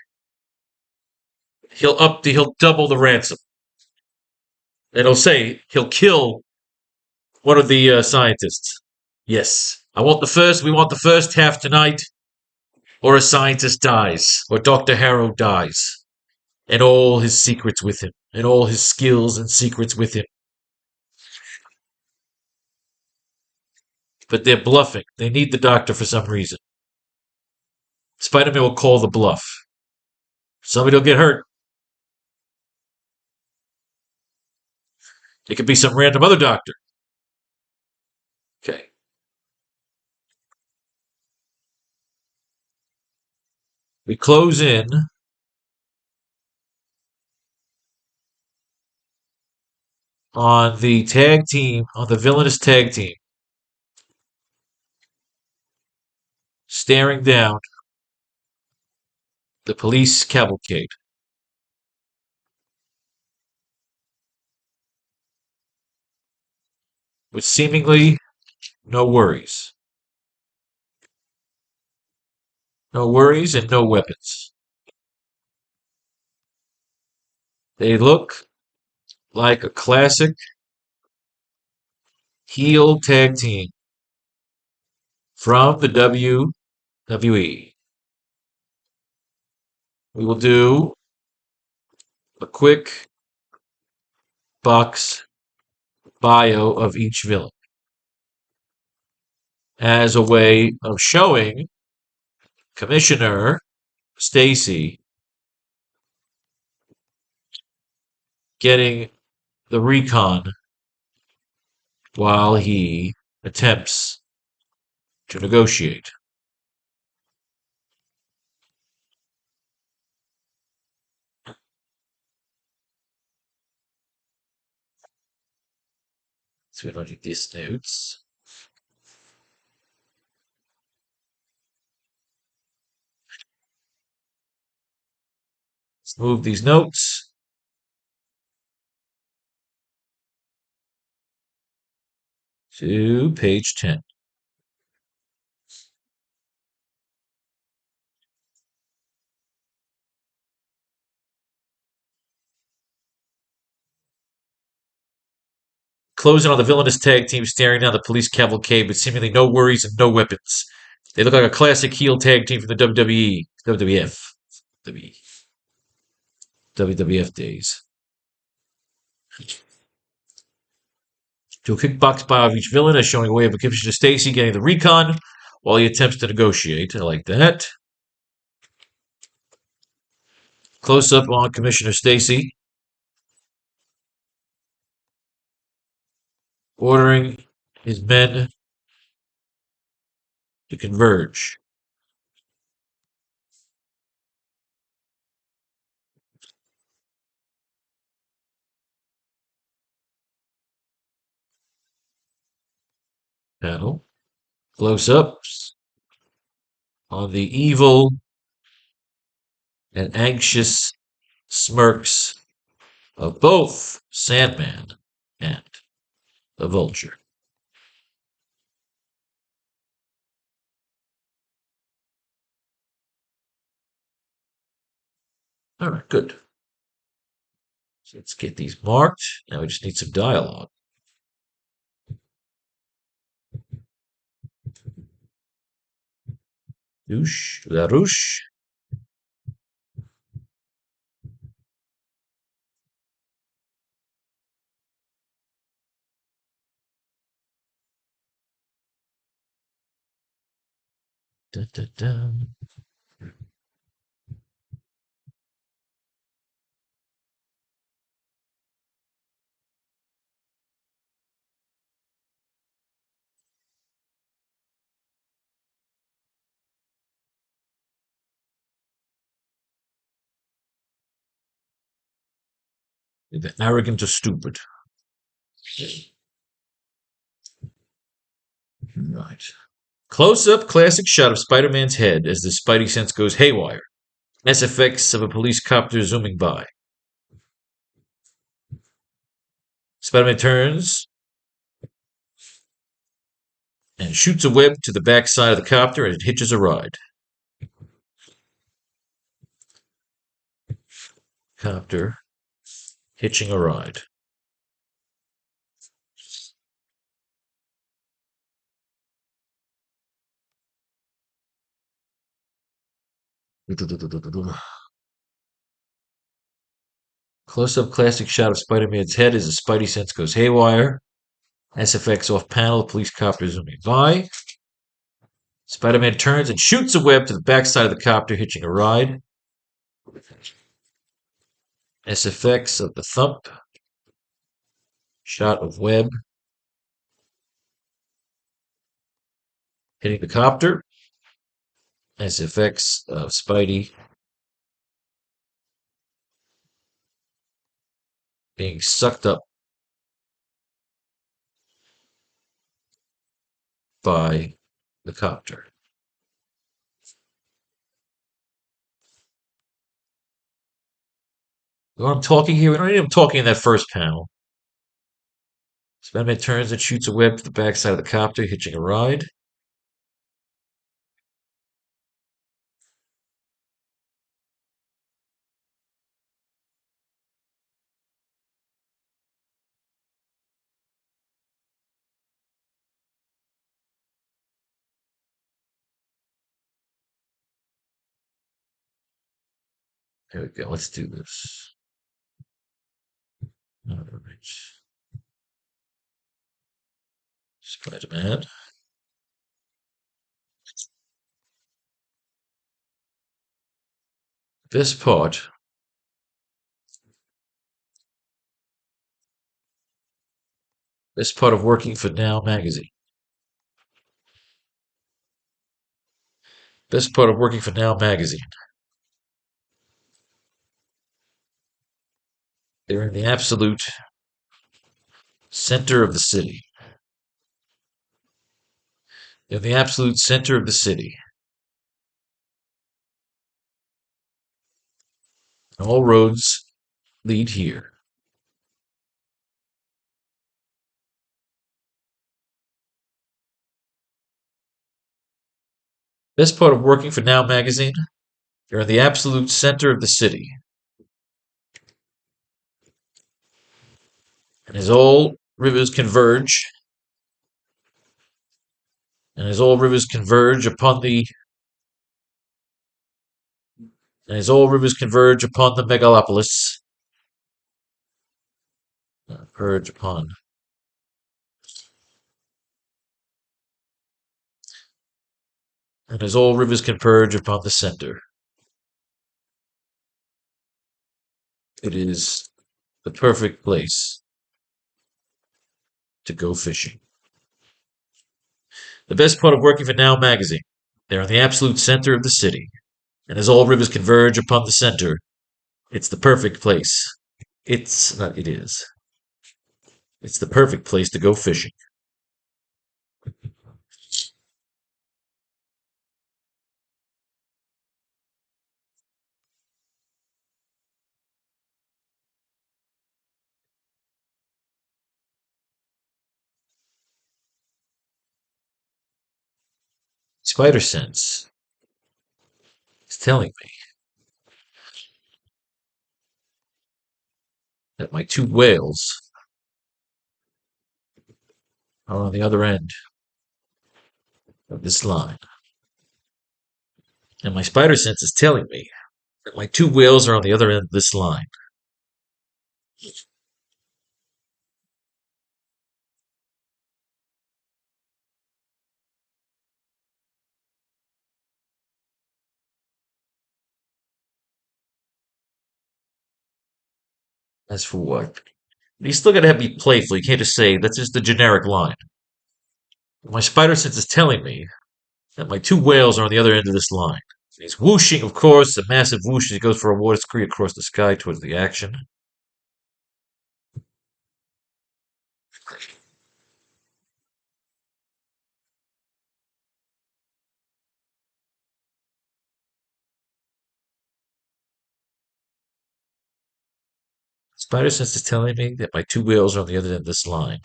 he'll double the ransom. And he'll kill one of the scientists. Yes. We want the first half tonight, or a scientist dies, or Dr. Harrow dies, and all his secrets with him, and all his skills and secrets with him. But they're bluffing. They need the doctor for some reason. Spider-Man will call the bluff. Somebody will get hurt. It could be some random other doctor. Okay. We close in on the tag team, on the villainous tag team, staring down the police cavalcade. With seemingly no worries. No worries and no weapons. They look like a classic heel tag team from the WWE. We will do a quick box bio of each villain as a way of showing Commissioner Stacy getting the recon while he attempts to negotiate. So we don't need these notes. Let's move these notes to page 10. Closing on the villainous tag team staring down the police cavalcade with seemingly no worries and no weapons. They look like a classic heel tag team from the WWE, WWF, WWF days. To a kickbox bio of each villain as showing a way of Commissioner Stacy getting the recon while he attempts to negotiate. I like that. Close up on Commissioner Stacy. Ordering his men to converge. Panel. Close ups on the evil and anxious smirks of both Sandman and the Vulture. All right, good. So let's get these marked. Now we just need some dialogue. Douche, LaRouche. Dun, dun, dun. Either arrogant or stupid. Right. Close up classic shot of Spider Man's head as the Spidey sense goes haywire. SFX of a police copter zooming by. Spider Man turns and shoots a web to the back side of the copter and it hitches a ride. Copter hitching a ride. Close-up classic shot of Spider-Man's head as the Spidey sense goes haywire. SFX off panel, police copter zooming by. Spider-Man turns and shoots a web to the backside of the copter, hitching a ride. SFX of the thump. Shot of web hitting the copter. SFX of Spidey being sucked up by the copter. When I'm talking here, we don't need him talking in that first panel. Spider-Man turns and shoots a web to the backside of the copter, hitching a ride. There we go. Let's do this. All right. Spider-Man. This part of working for Now magazine. Best part of working for Now magazine. They're in the absolute center of the city. They're in the absolute center of the city. All roads lead here. Best part of working for Now magazine. They're in the absolute center of the city. And as all rivers converge, upon the megalopolis, converge upon and as all rivers converge upon the center, it is the perfect place to go fishing. The best part of working for Now magazine. They're in the absolute center of the city. And as all rivers converge upon the center, it's the perfect place. It's not, it is. It's the perfect place to go fishing. Spider Sense is telling me that my two whales are on the other end of this line. And my spider sense is telling me that my two whales are on the other end of this line. As for what? You still gotta have me playful. You can't just say that's just the generic line. My spider sense is telling me that my two whales are on the other end of this line. He's whooshing, of course, a massive whoosh as he goes for a water scree across the sky towards the action. Spider sense is telling me that my two whales are on the other end of this line.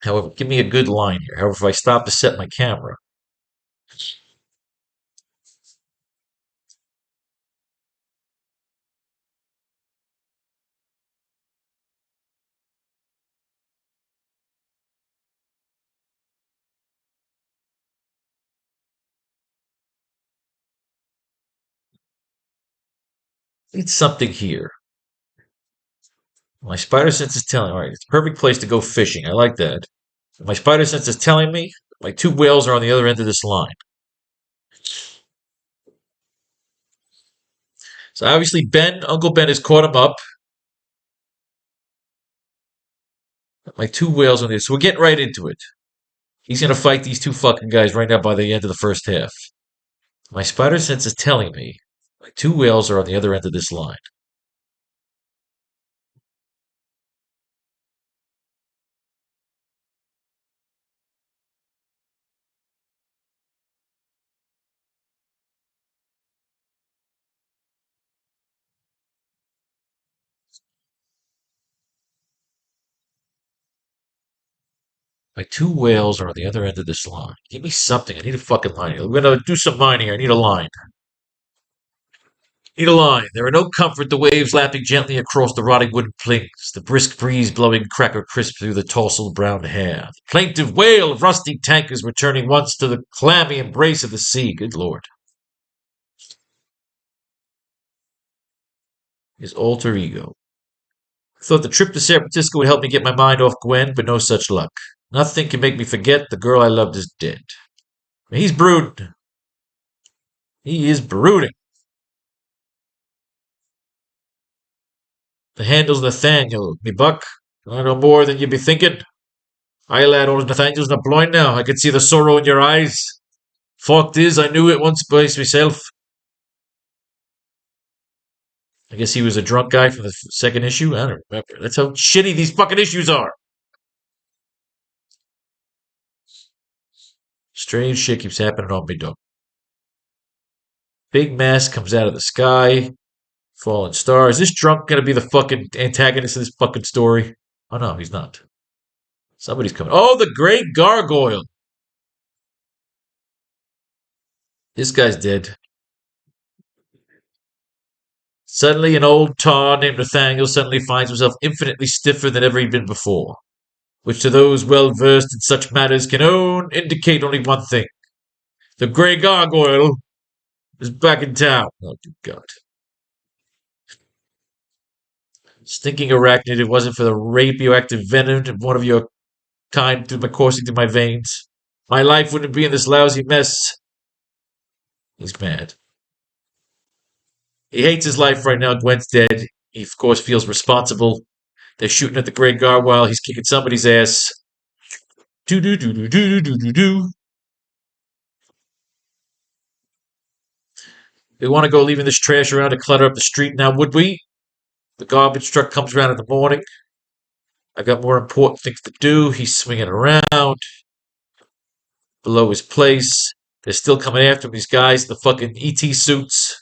However, give me a good line here. However, if I stop to set my camera, Need something here. My spider sense is telling. All right, it's a perfect place to go fishing. I like that. My spider sense is telling me my two whales are on the other end of this line. So obviously Uncle Ben has caught him up. My two whales on this. So we're getting right into it. He's gonna fight these two fucking guys right now by the end of the first half. My spider sense is telling me my two whales are on the other end of this line. My two whales are on the other end of this line. Give me something. I need a fucking line. We're gonna do some mining. I need a line. Need a line. There are no comfort, the waves lapping gently across the rotting wooden planks, the brisk breeze blowing cracker crisp through the tousled brown hair. The plaintive wail of rusty tankers returning once to the clammy embrace of the sea. Good Lord. His alter ego. I thought the trip to San Francisco would help me get my mind off Gwen, but no such luck. Nothing can make me forget the girl I loved is dead. He's brooding. He is brooding. The handle's Nathaniel, me buck. I know more than you be thinking. Aye, lad, old Nathaniel's not blind now. I can see the sorrow in your eyes. Fact is, I knew it once by myself. I guess he was a drunk guy from the second issue. I don't remember. That's how shitty these fucking issues are. Strange shit keeps happening on me, dog. Big mask comes out of the sky. Fallen star. Is this drunk gonna be the fucking antagonist of this fucking story? Oh no, he's not. Somebody's coming. Oh, the great gargoyle. This guy's dead. Suddenly, an old tar named Nathaniel suddenly finds himself infinitely stiffer than ever he'd been before, which to those well versed in such matters can indicate only one thing. The grey gargoyle is back in town. Oh, good God. Stinking arachnid, if it wasn't for the radioactive venom of one of your kind coursing through my veins, my life wouldn't be in this lousy mess. He's mad. He hates his life right now. Gwen's dead. He, of course, feels responsible. They're shooting at the Grey Guard while he's kicking somebody's ass. Do do do do do do do do. We want to go leaving this trash around to clutter up the street now, would we? The garbage truck comes around in the morning. I've got more important things to do. He's swinging around below his place. They're still coming after him, these guys in the fucking ET suits.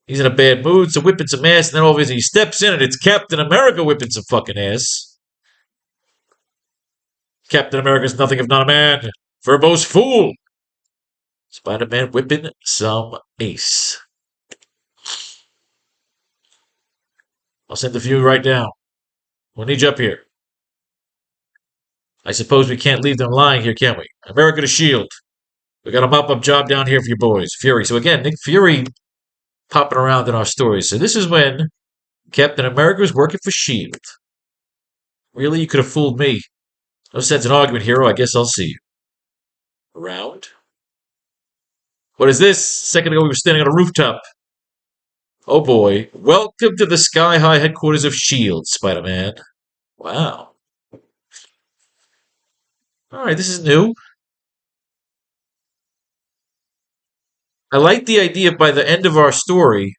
He's in a bad mood, so whipping some ass, and then all of a sudden he steps in, and it's Captain America whipping some fucking ass. Captain America's nothing if not a man. Verbo's fool. Spider-Man whipping some ace. I'll send the view right now. We'll need you up here. I suppose we can't leave them lying here, can we? America to shield. We got a mop-up job down here for you boys. Fury. So again, Nick Fury popping around in our stories. So this is when Captain America was working for shield. Really? You could have fooled me. No sense in argument, hero. I guess I'll see you. Around? What is this? A second ago we were standing on a rooftop. Oh boy. Welcome to the sky-high headquarters of S.H.I.E.L.D., Spider-Man. Wow. Alright, this is new. I like the idea by the end of our story.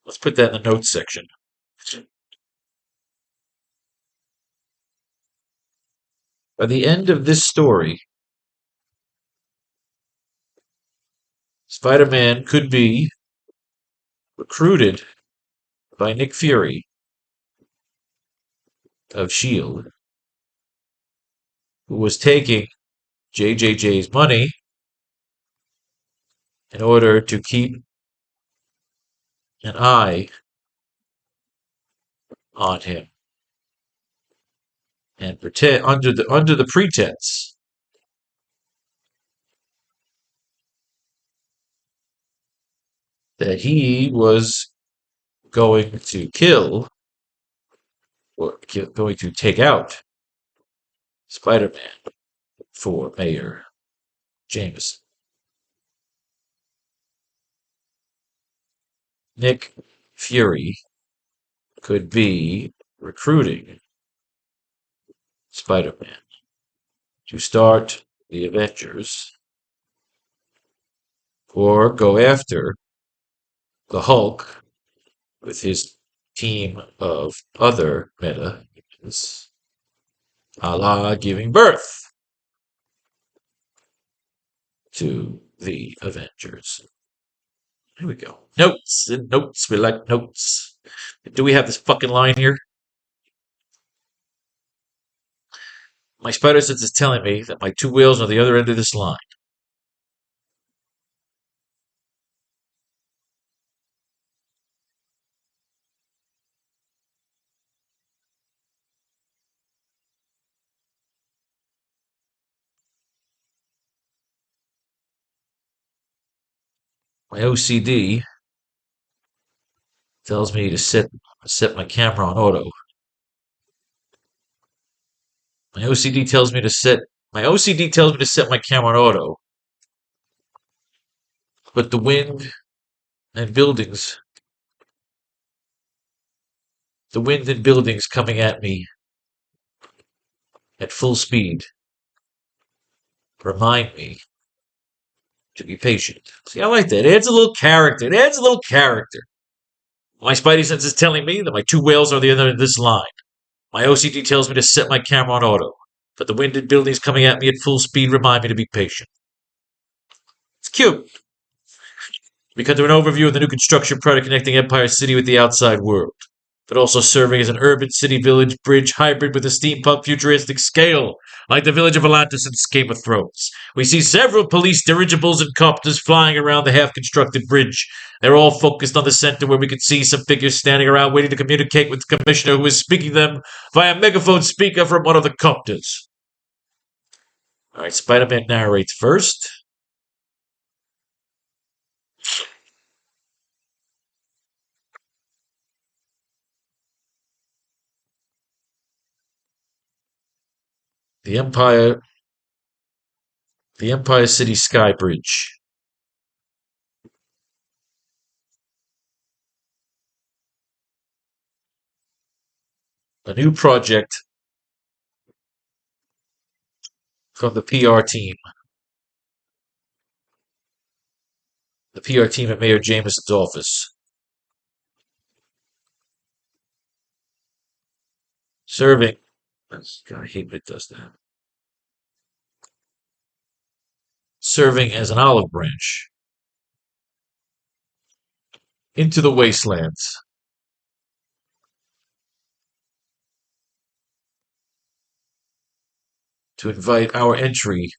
Let's put that in the notes section. By the end of this story, Spider-Man could be recruited by Nick Fury of S.H.I.E.L.D., who was taking JJJ's money in order to keep an eye on him and pretend under the pretense that he was going to kill or going to take out Spider-Man for Mayor Jameson. Nick Fury could be recruiting Spider-Man to start the Avengers or go after the Hulk with his team of other meta-humans, a la giving birth to the Avengers. Here we go. Notes and notes. We like notes. Do we have this fucking line here? My spider sense is telling me that my two wheels are on the other end of this line. My OCD tells me to set my camera on auto. My OCD tells me to set my camera on auto. But and buildings, the wind and buildings coming at me at full speed remind me to be patient. See, I like that. It adds a little character. It adds a little character. My spidey sense is telling me that my two whales are the other end of this line. My OCD tells me to set my camera on auto. But the wind and buildings coming at me at full speed remind me to be patient. It's cute. We cut to an overview of the new construction project connecting Empire City with the outside world, but also serving as an urban city-village bridge hybrid with a steampunk futuristic scale, like the village of Atlantis in Game of Thrones. We see several police dirigibles and copters flying around the half-constructed bridge. They're all focused on the center where we can see some figures standing around waiting to communicate with the commissioner who is speaking them via a megaphone speaker from one of the copters. All right, Spider-Man narrates first. The Empire City Sky Bridge. A new project from the PR team. The PR team at Mayor Jameson's office. Serving. God, I hate when it does that. Serving as an olive branch into the wastelands to invite our entry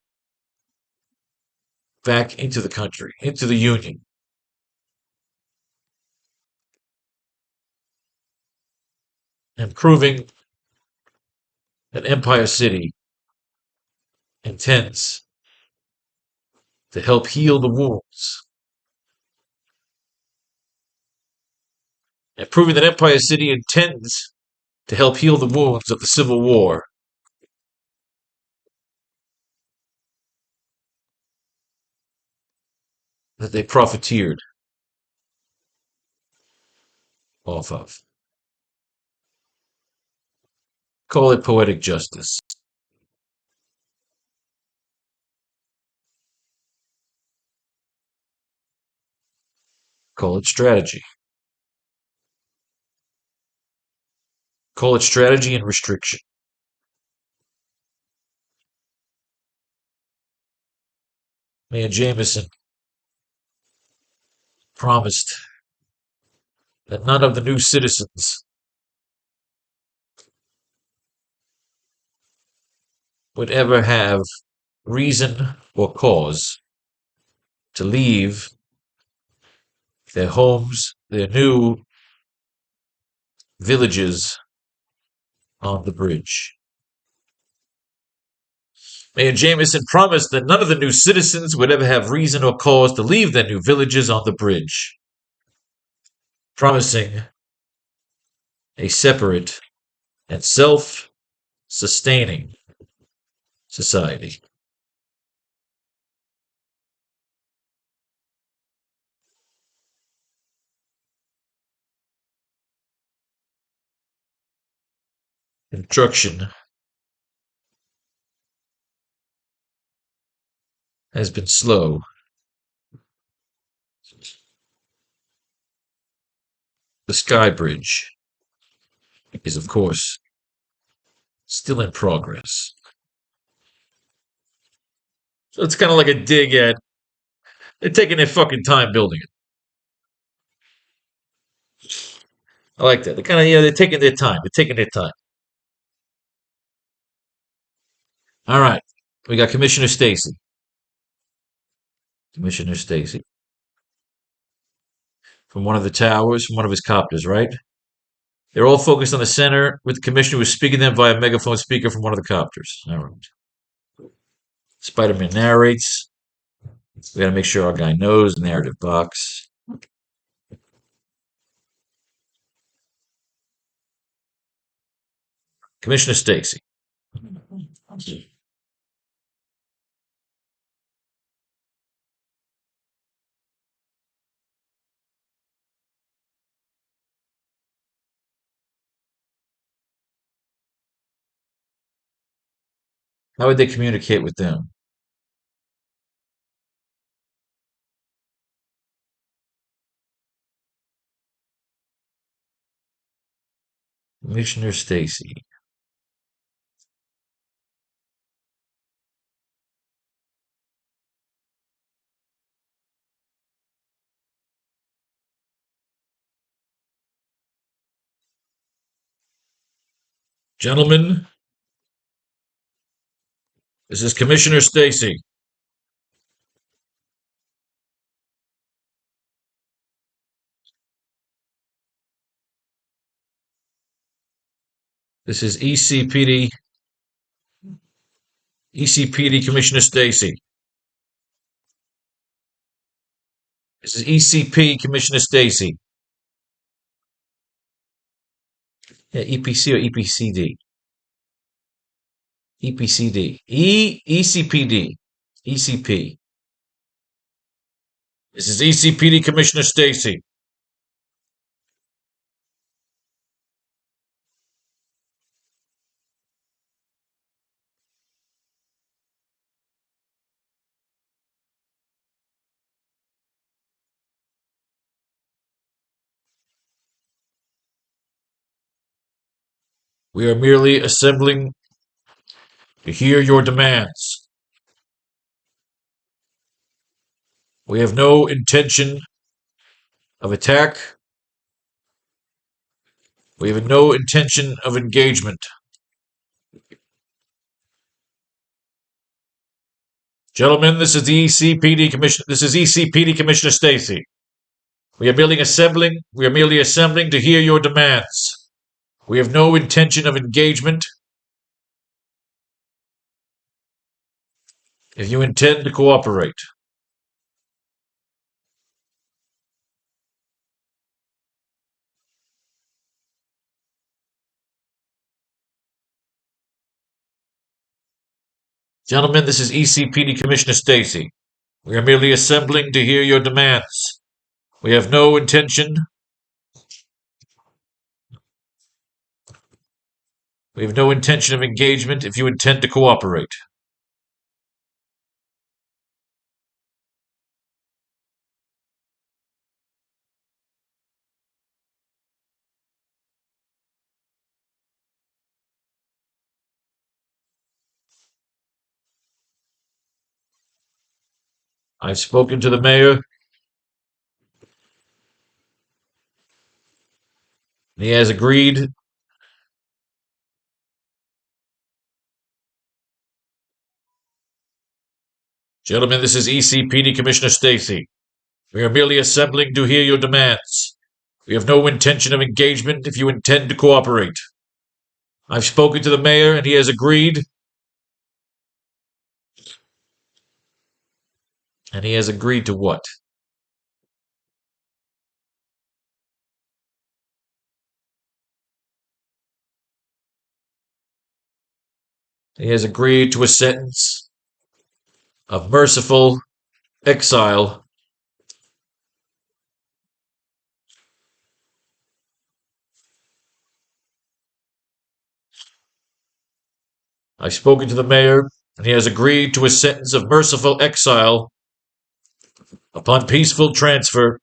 back into the country, into the Union. And proving that Empire City intends to help heal the wounds. And proving that Empire City intends to help heal the wounds of the Civil War. That they profiteered off of. Call it poetic justice. Call it strategy. Call it strategy and restriction. Mayor Jameson promised that none of the new citizens would ever have reason or cause to leave their homes, their new villages on the bridge. Mayor Jameson promised that none of the new citizens would ever have reason or cause to leave their new villages on the bridge. promising a separate and self-sustaining society. Construction has been slow. The Sky Bridge is, of course, still in progress. So it's kind of like a dig at they're taking their fucking time building it. I like that. They're kind of they're taking their time. They're taking their time. All right, we got Commissioner Stacy. Commissioner Stacy from one of the towers, from one of his copters, right? They're all focused on the center, with the commissioner who is speaking to them via megaphone speaker from one of the copters. All right. Spider-Man narrates. We got to make sure our guy knows the narrative box. Commissioner Stacy. How would they communicate with them? Commissioner Stacy. Gentlemen, this is Commissioner Stacy. This is ECPD Commissioner Stacy. This is ECP Commissioner Stacy. Yeah, EPC or EPCD? EPCD. ECPD. ECP. This is ECPD Commissioner Stacy. We are merely assembling to hear your demands. We have no intention of attack. We have no intention of engagement. Gentlemen, this is the ECPD Commissioner. This is ECPD Commissioner Stacy. We are merely assembling. We are merely assembling to hear your demands. We have no intention of engagement. If you intend to cooperate, gentlemen, this is ECPD Commissioner Stacy. We are merely assembling to hear your demands. We have no intention. We have no intention of engagement if you intend to cooperate. I've spoken to the mayor. He has agreed. Gentlemen, this is ECPD Commissioner Stacy. We are merely assembling to hear your demands. We have no intention of engagement if you intend to cooperate. I've spoken to the mayor and he has agreed. And he has agreed to what? He has agreed to a sentence of merciful exile I've spoken to the mayor, and he has agreed to a sentence of merciful exile upon peaceful transfer.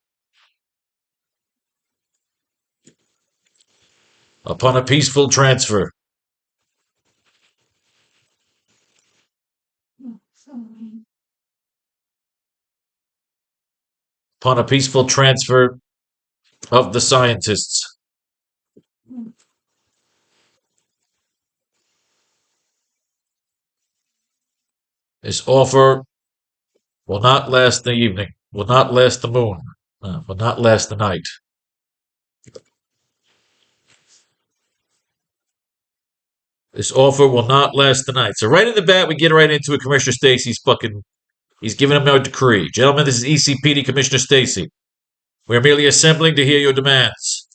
Upon a peaceful transfer. Upon a peaceful transfer of the scientists. This offer will not last the evening, will not last the moon, will not last the night. This offer will not last the night. So right in the bat, we get right into it. Commissioner Stacy's he's giving him a decree. Gentlemen, this is ECPD Commissioner Stacy. We are merely assembling to hear your demands.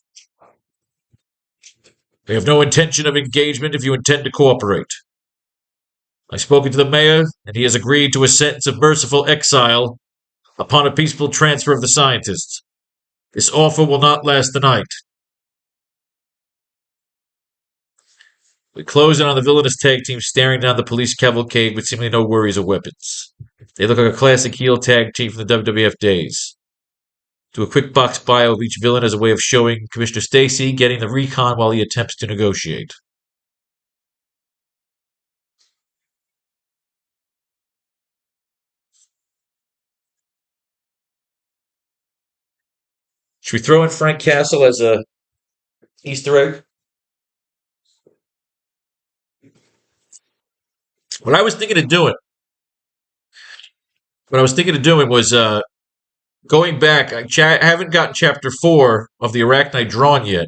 We have no intention of engagement if you intend to cooperate. I've spoken to the mayor, and he has agreed to a sentence of merciful exile upon a peaceful transfer of the scientists. This offer will not last the night. We close in on the villainous tag team staring down the police cavalcade with seemingly no worries or weapons. They look like a classic heel tag team from the WWF days. Do a quick box bio of each villain as a way of showing Commissioner Stacy getting the recon while he attempts to negotiate. Should we throw in Frank Castle as a Easter egg? What I was thinking of doing, what I was thinking of doing was going back. I haven't gotten chapter 4 of the AracKnight drawn yet.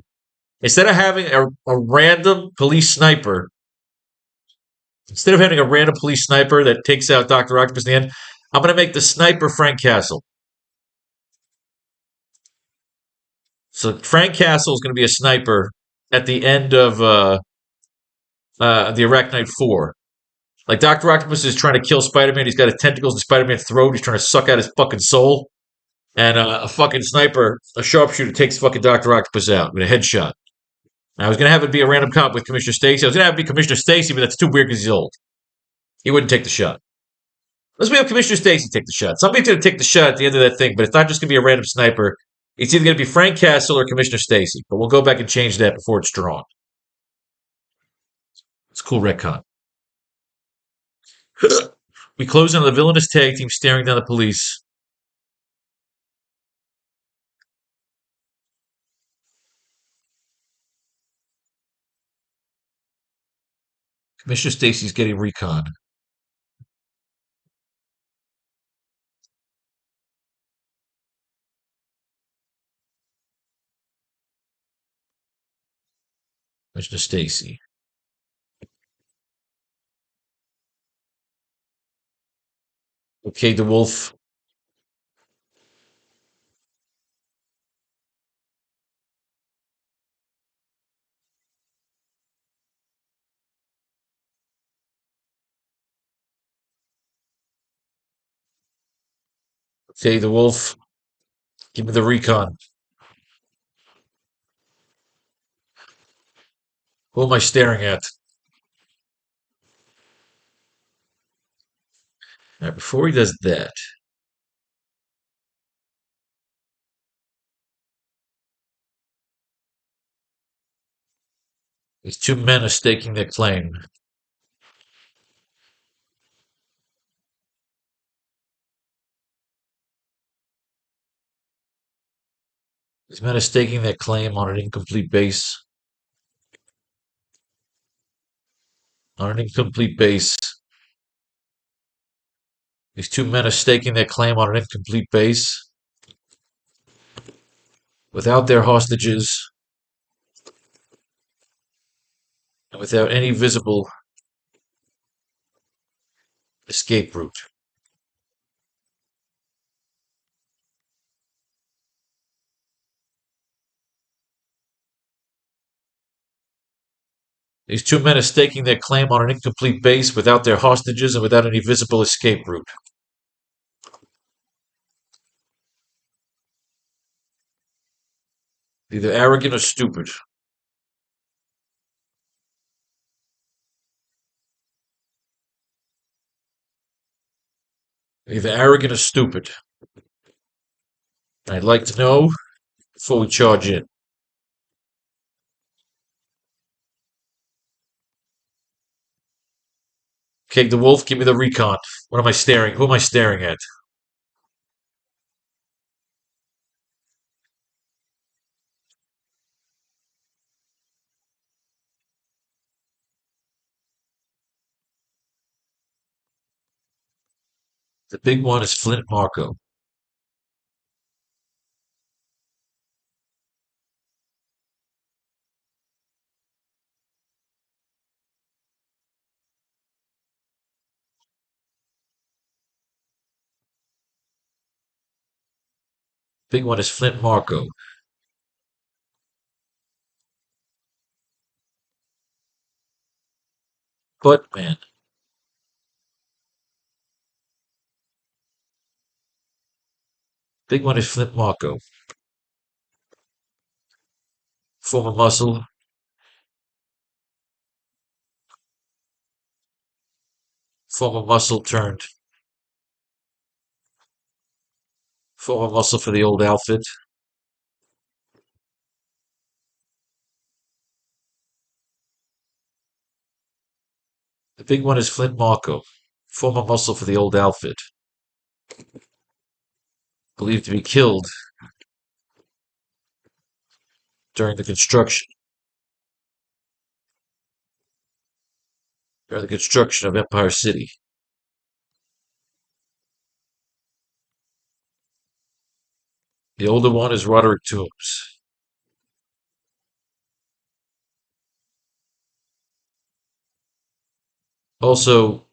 Instead of having a random police sniper, instead of having a random police sniper that takes out Dr. Octopus in the end, I'm going to make the sniper Frank Castle. So Frank Castle is going to be a sniper at the end of the AracKnight 4. Like Dr. Octopus is trying to kill Spider-Man. He's got his tentacles in Spider-Man's throat. He's trying to suck out his fucking soul. And a fucking sniper, a sharpshooter, takes fucking Dr. Octopus out with a headshot. I was going to have it be a random cop with Commissioner Stacy. I was going to have it be Commissioner Stacy, but that's too weird because he's old. He wouldn't take the shot. Let's have Commissioner Stacy take the shot. Somebody's going to take the shot at the end of that thing, but it's not just going to be a random sniper. It's either going to be Frank Castle or Commissioner Stacy. But we'll go back and change that before it's drawn. It's a cool retcon. We close in on the villainous tag team staring down the police. Commissioner Stacy's getting recon. Commissioner Stacy. Okay, the Wolf. Okay, the Wolf. Give me the recon. Who am I staring at? All right, before he does that, these two men are staking their claim. These men are staking their claim on an incomplete base. On an incomplete base. These two men are staking their claim on an incomplete base. Without their hostages. And without any visible escape route. These two men are staking their claim on an incomplete base without their hostages and without any visible escape route. Either arrogant or stupid. Either arrogant or stupid. I'd like to know before we charge in. Keg the Wolf, give me the recon. What am I staring? Who am I staring at? The big one is Flint Marco. Big one is Flint Marco. But, man, big one is Flint Marco. Former muscle. Former muscle turned. Former muscle for the old outfit. The big one is Flint Marco. Former muscle for the old outfit. Believed to be killed during the construction. During the construction of Empire City. The older one is Roderick Toombs. Also,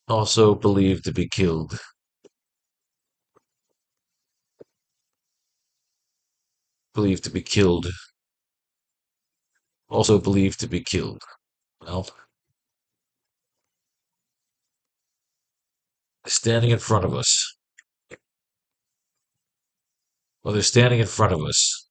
also believed to be killed. Believed to be killed. Also believed to be killed. Well, standing in front of us. Well, they're standing in front of us.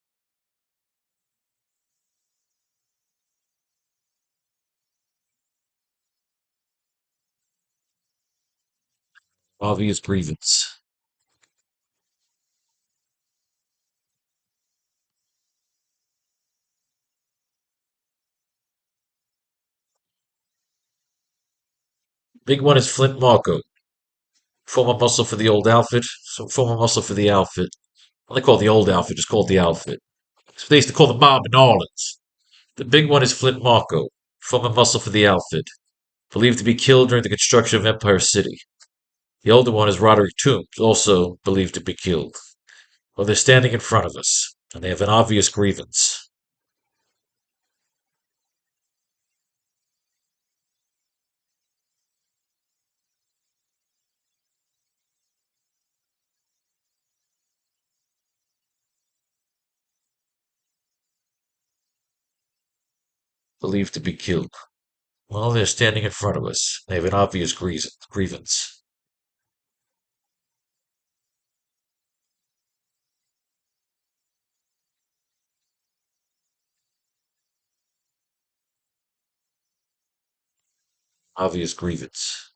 Obvious grievance. Big one is Flint Marco. Former muscle for the old outfit. So former muscle for the outfit. Well, they call it the old outfit, just call it the outfit. So they used to call the mob in Orleans. The big one is Flint Marco. Former muscle for the outfit. Believed to be killed during the construction of Empire City. The older one is Roderick Toombs, also believed to be killed. Well, they're standing in front of us, and they have an obvious grievance. Believed to be killed. Well, they're standing in front of us. They have an obvious grievance. Obvious grievance.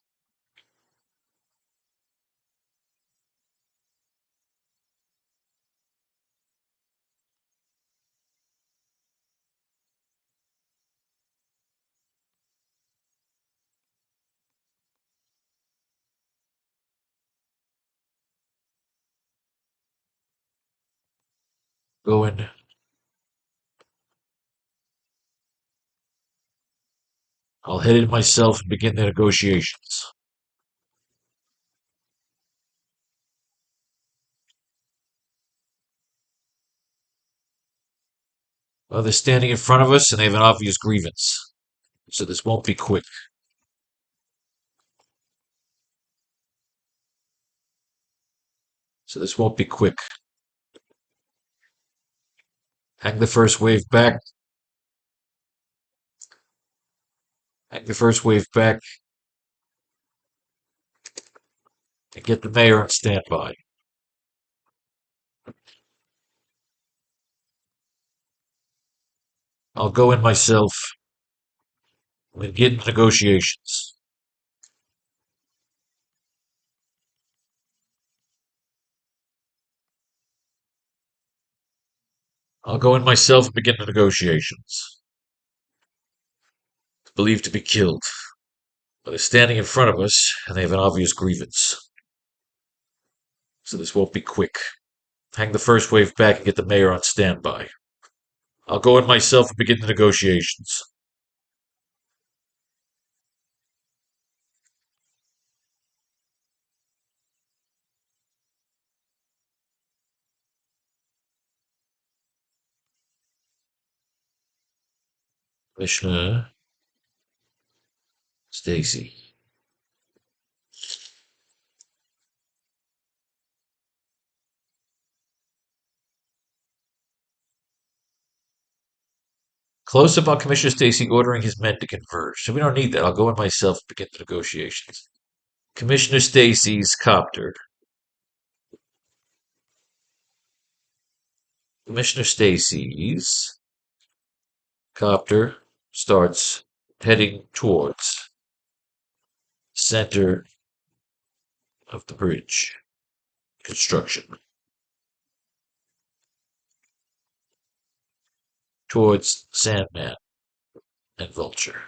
Go in. I'll head in myself and begin the negotiations. Well, they're standing in front of us, and they have an obvious grievance. So this won't be quick. So this won't be quick. Hang the first wave back. Hang the first wave back. And get the mayor on standby. I'll go in myself and begin negotiations. I'll go in myself and begin the negotiations. It's believed to be killed, but they're standing in front of us and they have an obvious grievance. So this won't be quick. Hang the first wave back and get the mayor on standby. I'll go in myself and begin the negotiations. Commissioner Stacy. Close up on Commissioner Stacy ordering his men to converge. So we don't need that. I'll go in myself and begin the negotiations. Commissioner Stacy's copter. Commissioner Stacy's copter starts heading towards center of the bridge construction. Towards Sandman and Vulture.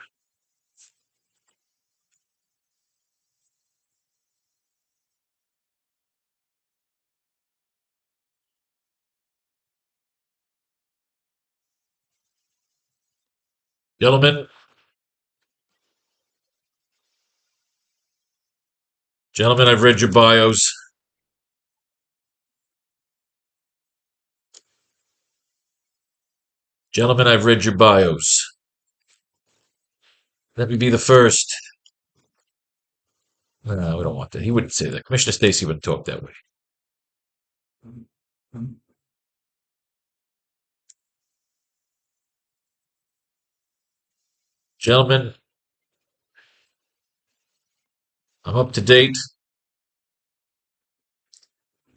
Gentlemen, I've read your bios. Gentlemen, I've read your bios. Let me be the first. No, we don't want that. He wouldn't say that. Commissioner Stacy wouldn't talk that way. Gentlemen, I'm up to date.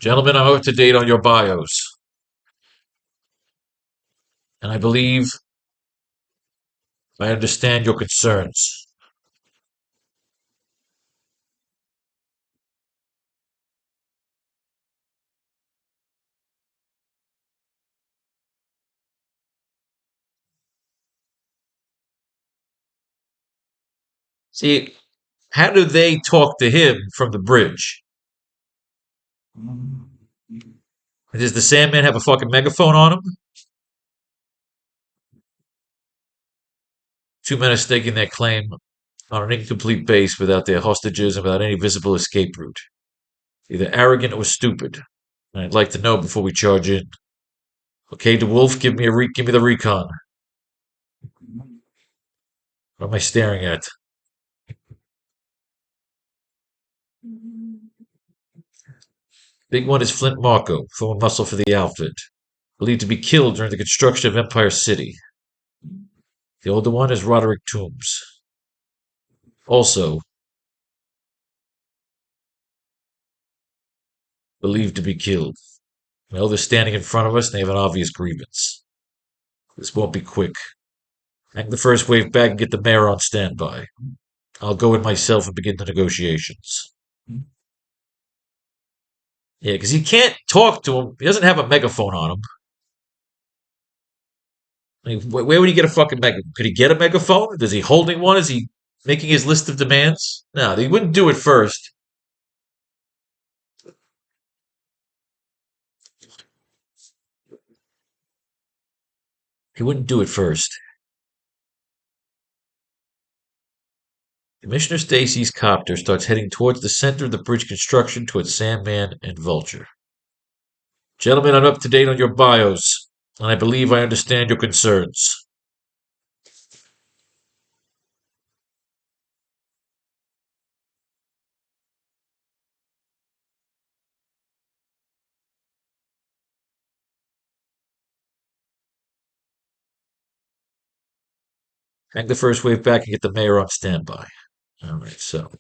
Gentlemen, I'm up to date on your bios. And I believe I understand your concerns. See, how do they talk to him from the bridge? Does the Sandman have a fucking megaphone on him? Two men are staking their claim on an incomplete base without their hostages and without any visible escape route. Either arrogant or stupid. And I'd like to know before we charge in. Okay, DeWolf, give me the recon. What am I staring at? Big one is Flint Marco, former muscle for the outfit, believed to be killed during the construction of Empire City. The older one is Roderick Toombs, also believed to be killed. Well, they're standing in front of us and they have an obvious grievance. This won't be quick. Hang the first wave back and get the mayor on standby. I'll go in myself and begin the negotiations. Yeah, because he can't talk to him. He doesn't have a megaphone on him. I mean, where would he get a fucking megaphone? Could he get a megaphone? Is he holding one? Is he making his list of demands? No, he wouldn't do it first. He wouldn't do it first. Commissioner Stacy's copter starts heading towards the center of the bridge construction towards Sandman and Vulture. Gentlemen, I'm up to date on your bios, and I believe I understand your concerns. Hang the first wave back and get the mayor on standby. All right, so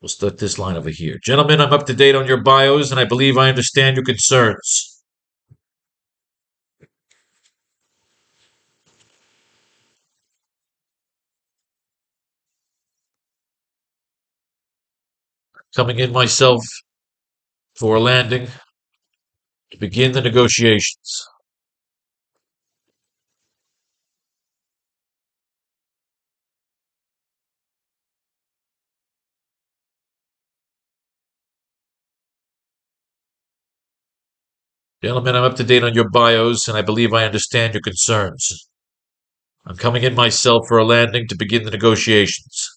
we'll start this line over here. Gentlemen, I'm up to date on your bios, and I believe I understand your concerns. Coming in myself for a landing to begin the negotiations. Gentlemen, I'm up to date on your bios, and I believe I understand your concerns. I'm coming in myself for a landing to begin the negotiations.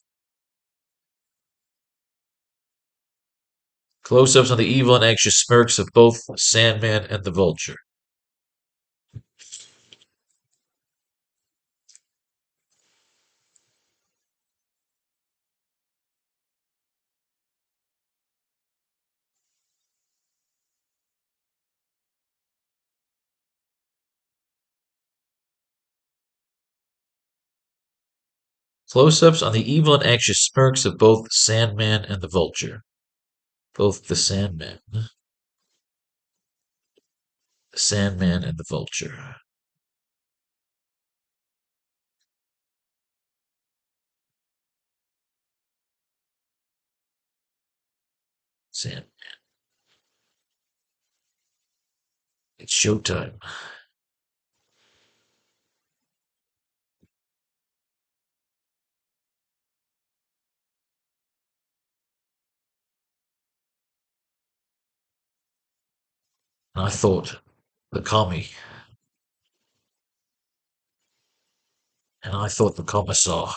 Close-ups on the evil and anxious smirks of both the Sandman and the Vulture. Close-ups on the evil and anxious smirks of both the Sandman and the Vulture. Both the Sandman. The Sandman and the Vulture. Sand. It's showtime. And I thought the commie. And I thought the commissar.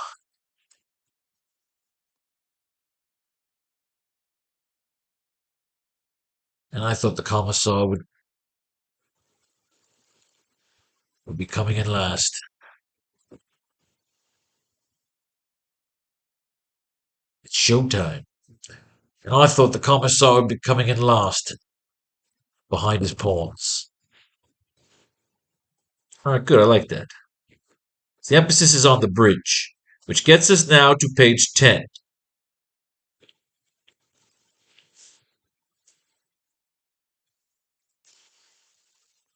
And I thought the commissar would be coming in last. It's showtime. And I thought the commissar would be coming in last, behind his pawns. All right, good. I like that. The emphasis is on the bridge, which gets us now to page 10.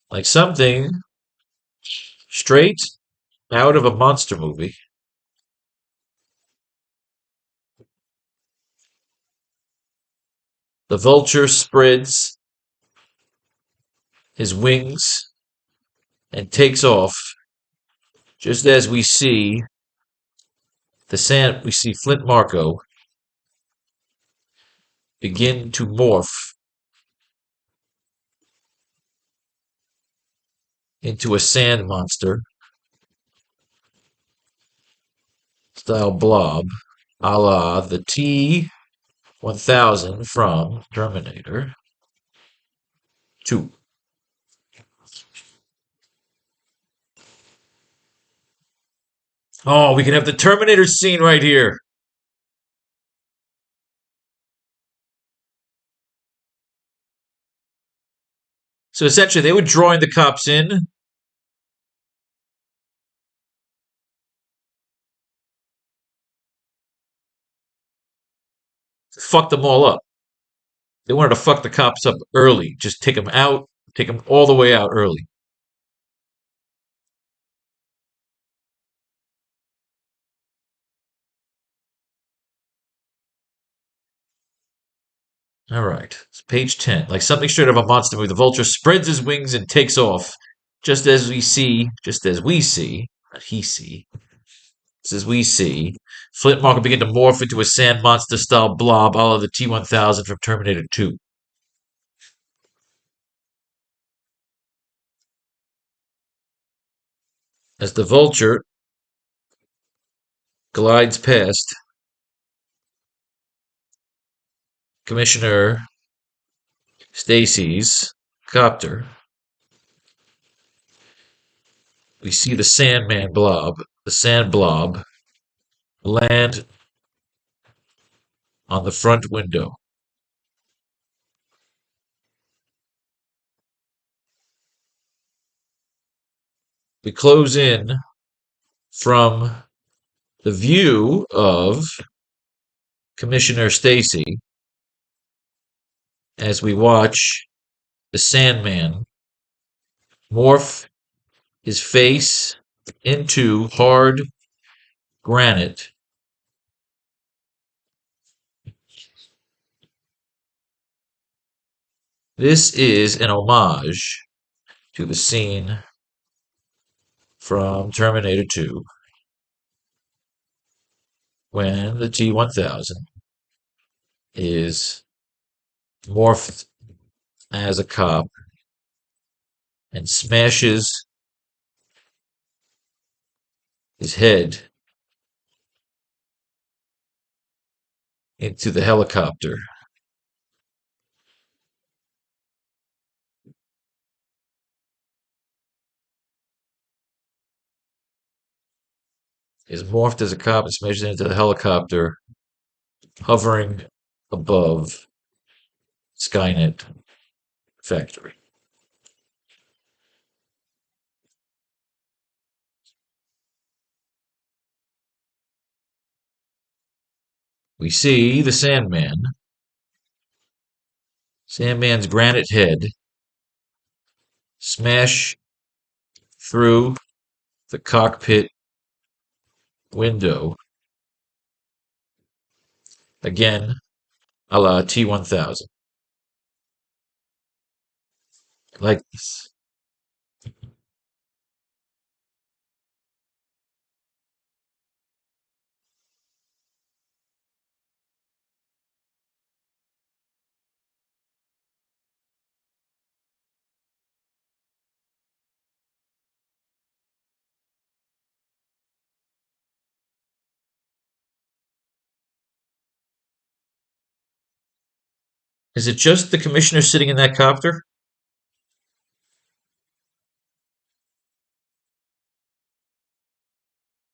Like something straight out of a monster movie. The vulture spreads his wings and takes off, just as we see we see Flint Marco begin to morph into a sand monster style blob, a la the T-1000 from Terminator 2. Oh, we can have the Terminator scene right here. So essentially, they were drawing the cops in. Fuck them all up. They wanted to fuck the cops up early. Just take them out, take them all the way out early. All right. It's page 10. Like something straight out of a monster movie, the vulture spreads his wings and takes off. Just as we see, not he see, just as we see, Flint Marko begin to morph into a sand monster style blob a la the T-1000 from Terminator 2. As the vulture glides past Commissioner Stacy's copter, we see the sand blob, land on the front window. We close in from the view of Commissioner Stacy as we watch the Sandman morph his face into hard granite. This is an homage to the scene from Terminator 2 when the T-1000 is morphed as a cop and smashes his head into the helicopter. Is morphed as a cop and smashes into the helicopter hovering above Skynet factory. We see the Sandman, Sandman's granite head, smash through the cockpit window, again, a la T-1000. Like this. Is it just the commissioner sitting in that copter?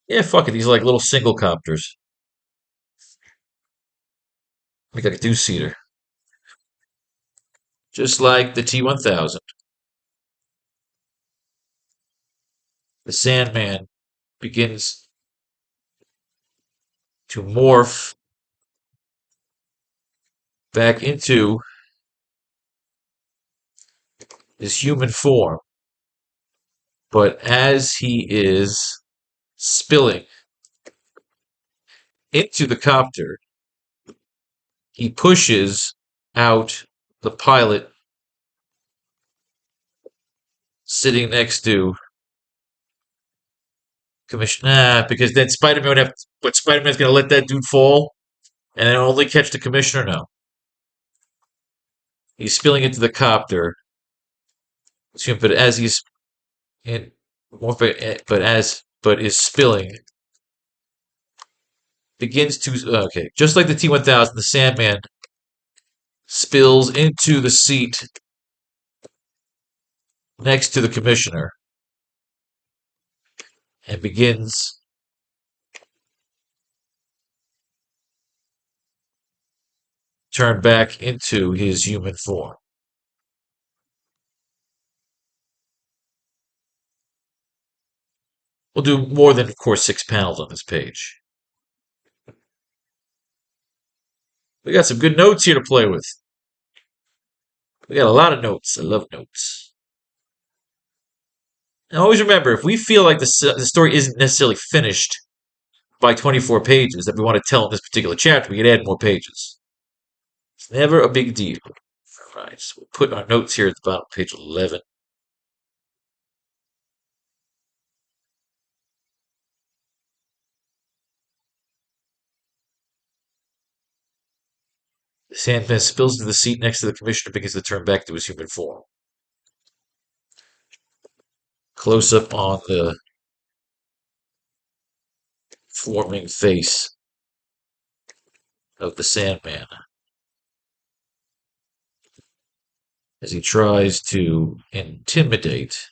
Yeah, fuck it. These are like little single copters. Like a two-seater. Just like the T-1000. The Sandman begins to morph back into his human form. But as he is spilling into the copter, he pushes out the pilot sitting next to Commissioner. Because then Spider-Man would have. But Spider-Man's going to let that dude fall and then only catch the commissioner? No. He's spilling into the copter. But as he's in, but is spilling, begins to okay, just like the T-1000, the Sandman spills into the seat next to the commissioner and begins turn back into his human form. We'll do more than, of course, 6 panels on this page. We got some good notes here to play with. We got a lot of notes. I love notes. And always remember, if we feel like the story isn't necessarily finished by 24 pages that we want to tell in this particular chapter, we can add more pages. It's never a big deal. All right, so we'll put our notes here at the bottom of page 11. The Sandman spills into the seat next to the commissioner, begins to turn back to his human form. Close up on the forming face of the Sandman as he tries to intimidate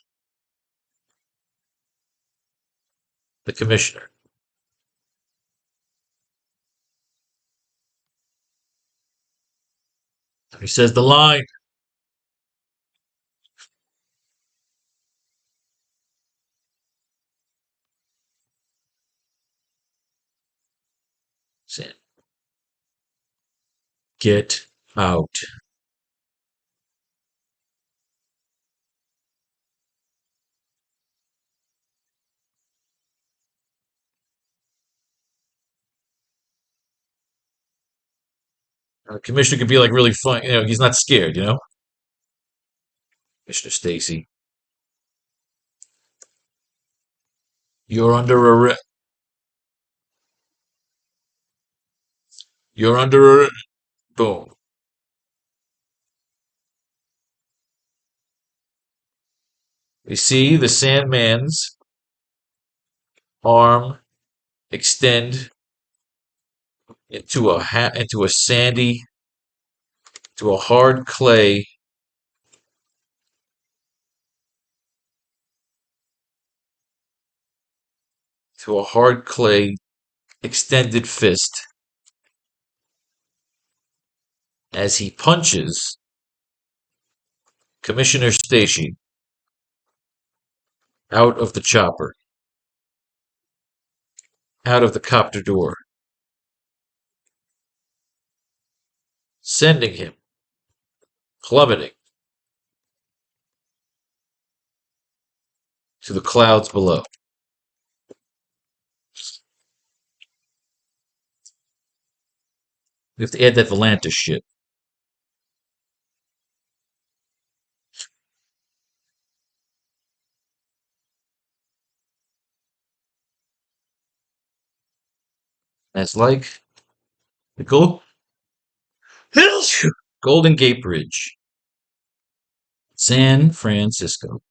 the commissioner. He says the line, Get out. Commissioner could be like really fun. He's not scared. Commissioner Stacy. You're under arrest. You're under arrest. Boom. We see the Sandman's arm extend into a sandy, to a hard clay, to a hard clay extended fist as he punches Commissioner Stacy out of the chopper, out of the copter door, sending him plummeting to the clouds below. We have to add that Volantis shit. That's like the Golden Gate Bridge, San Francisco.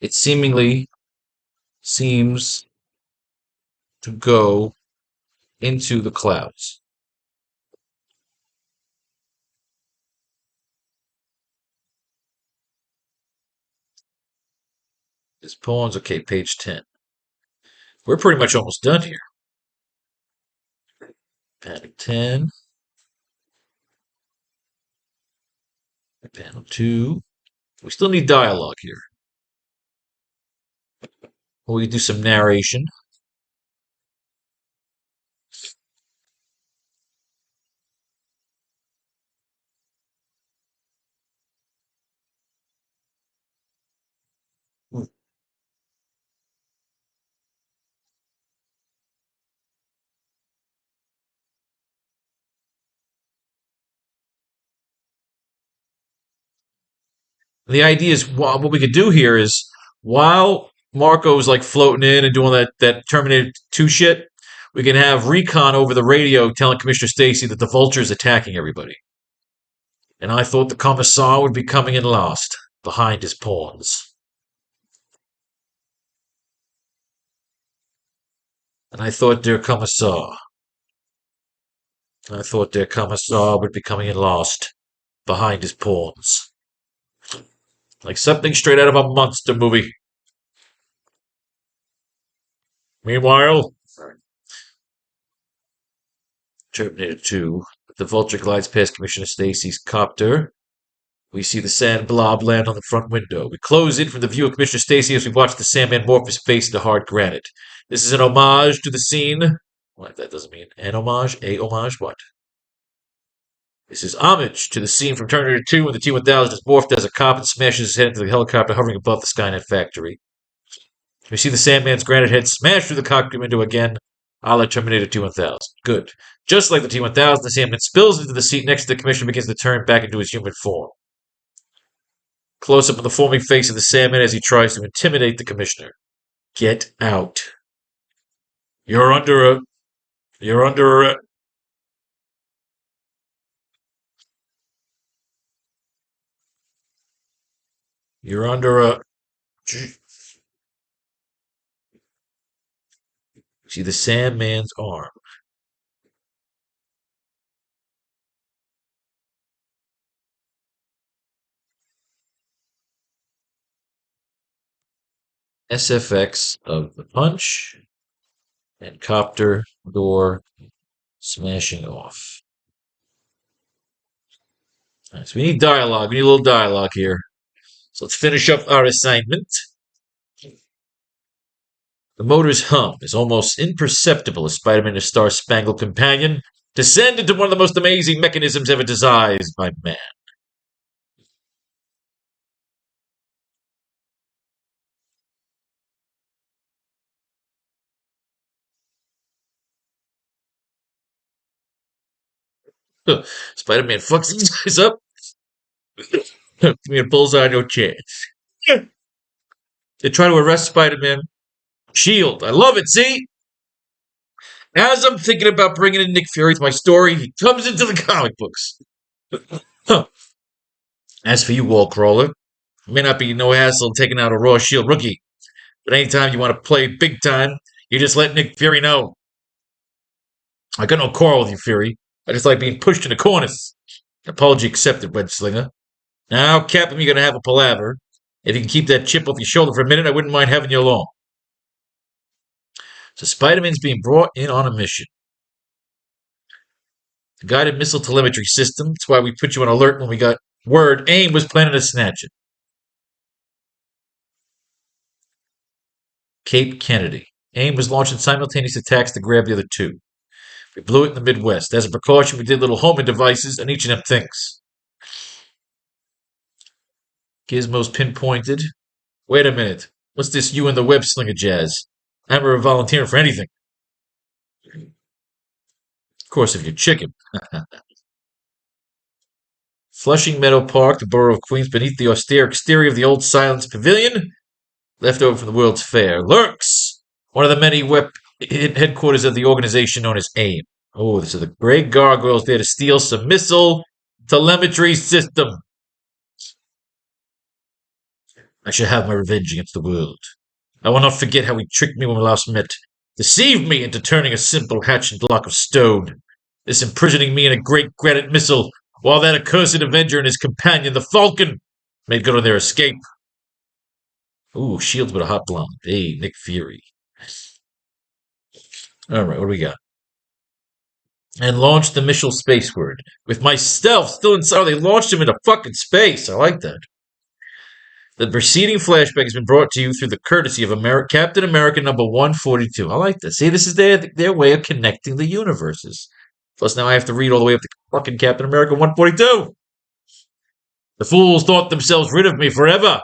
It seemingly seems to go into the clouds. His poems, okay, page 10. We're pretty much almost done here. Panel 10. Panel 2. We still need dialogue here. We do some narration. The idea is what we could do here is while Marco's like floating in and doing that Terminator 2 shit, we can have Recon over the radio telling Commissioner Stacy that the Vulture is attacking everybody. And I thought the Commissar would be coming in last, behind his pawns. And I thought their Commissar would be coming in last, behind his pawns. Like something straight out of a monster movie. Meanwhile, Terminator 2, the Vulture glides past Commissioner Stacy's copter. We see the sand blob land on the front window. We close in from the view of Commissioner Stacy as we watch the Sandman morph his face into hard granite. This is an homage to the scene. What that doesn't mean. An homage? A homage? What? This is homage to the scene from Terminator 2 when the T-1000 is morphed as a cop and smashes his head into the helicopter hovering above the Skynet factory. We see the Sandman's granite head smash through the cockpit window again, a la Terminator T-1000. Good. Just like the T-1000, the Sandman spills into the seat next to the Commissioner and begins to turn back into his human form. Close up of the foaming face of the Sandman as he tries to intimidate the Commissioner. Get out. You're under arrest. You're under a. See the Sandman's arm. SFX of the punch and copter door smashing off. Right, so we need dialogue. We need a little dialogue here. So let's finish up our assignment. The motor's hum is almost imperceptible as Spider-Man and his star-spangled companion descend into one of the most amazing mechanisms ever devised by man. Spider-Man fucks these guys up. Give me a bullseye, no chance. They try to arrest Spider-Man. Shield, I love it, see? As I'm thinking about bringing in Nick Fury to my story, he comes into the comic books. Huh. As for you, Wallcrawler, it may not be no hassle taking out a Raw Shield rookie, but anytime you want to play big time, you just let Nick Fury know. I got no quarrel with you, Fury. I just like being pushed into corners. Apology accepted, Web Slinger. Now, Captain, you're gonna have a palaver. If you can keep that chip off your shoulder for a minute, I wouldn't mind having you along. So Spider-Man's being brought in on a mission. The guided missile telemetry system. That's why we put you on alert when we got word AIM was planning to snatch it. Cape Kennedy. AIM was launching simultaneous attacks to grab the other two. We blew it in the Midwest. As a precaution, we did little homing devices on each of them things. Gizmo's pinpointed. Wait a minute. What's this you and the web slinger jazz? I'm never volunteering for anything. Of course, if you're chicken. Flushing Meadow Park, the borough of Queens, beneath the austere exterior of the old Silence Pavilion, left over from the World's Fair, lurks one of the many headquarters of the organization known as AIM. Oh, this is the great gargoyles there to steal some missile telemetry system. I shall have my revenge against the world. I will not forget how he tricked me when we last met, deceived me into turning a simple hatchet block of stone, this imprisoning me in a great granite missile, while that accursed Avenger and his companion, the Falcon, made good on their escape. Ooh, shields with a hot blonde. Hey, Nick Fury. All right, what do we got? And launched the missile spaceward. With my stealth still inside, they launched him into fucking space. I like that. The preceding flashback has been brought to you through the courtesy of Captain America number 142. I like that. See, this is their way of connecting the universes. Plus, now I have to read all the way up to fucking Captain America 142. The fools thought themselves rid of me forever,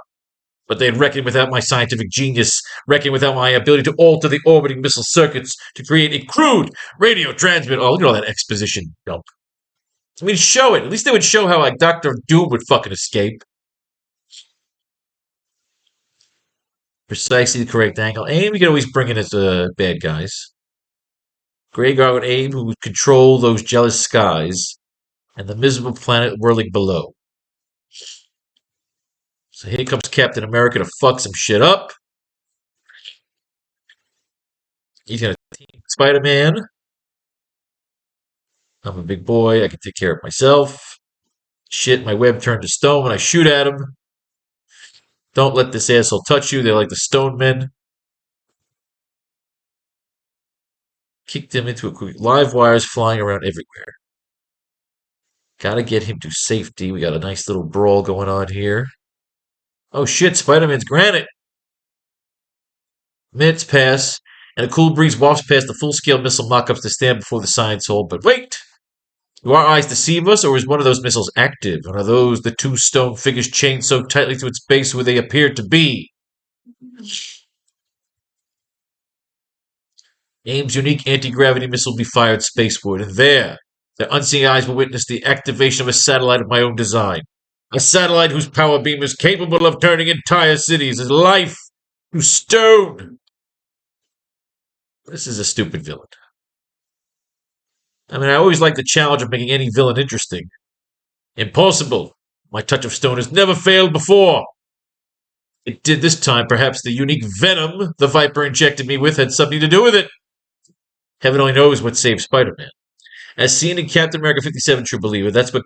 but they had reckoned without my scientific genius, reckoned without my ability to alter the orbiting missile circuits to create a crude radio transmitter. Oh, look at all that exposition dump. I mean, show it. At least they would show how, like, Doctor Doom would fucking escape. Precisely the correct angle. AIM, you can always bring in as bad guys. Grey Guard with AIM, who would control those jealous skies and the miserable planet whirling below. So here comes Captain America to fuck some shit up. He's gonna team Spider-Man. I'm a big boy. I can take care of myself. Shit, my web turned to stone when I shoot at him. Don't let this asshole touch you. They're like the stone men. Kicked him into a quick. Live wires flying around everywhere. Gotta get him to safety. We got a nice little brawl going on here. Oh shit, Spider-Man's granite. Minutes pass, and a cool breeze wafts past the full-scale missile mock-ups to stand before the science hall. But wait! Do our eyes deceive us, or is one of those missiles active? And are those the two stone figures chained so tightly to its base where they appear to be? AIM's unique anti-gravity missile will be fired spaceward, and there, their unseeing eyes will witness the activation of a satellite of my own design. A satellite whose power beam is capable of turning entire cities as life to stone. This is a stupid villain. I mean, I always like the challenge of making any villain interesting. Impossible. My touch of stone has never failed before. It did this time. Perhaps the unique venom the Viper injected me with had something to do with it. Heaven only knows what saved Spider-Man. As seen in Captain America 57 True Believer, that's what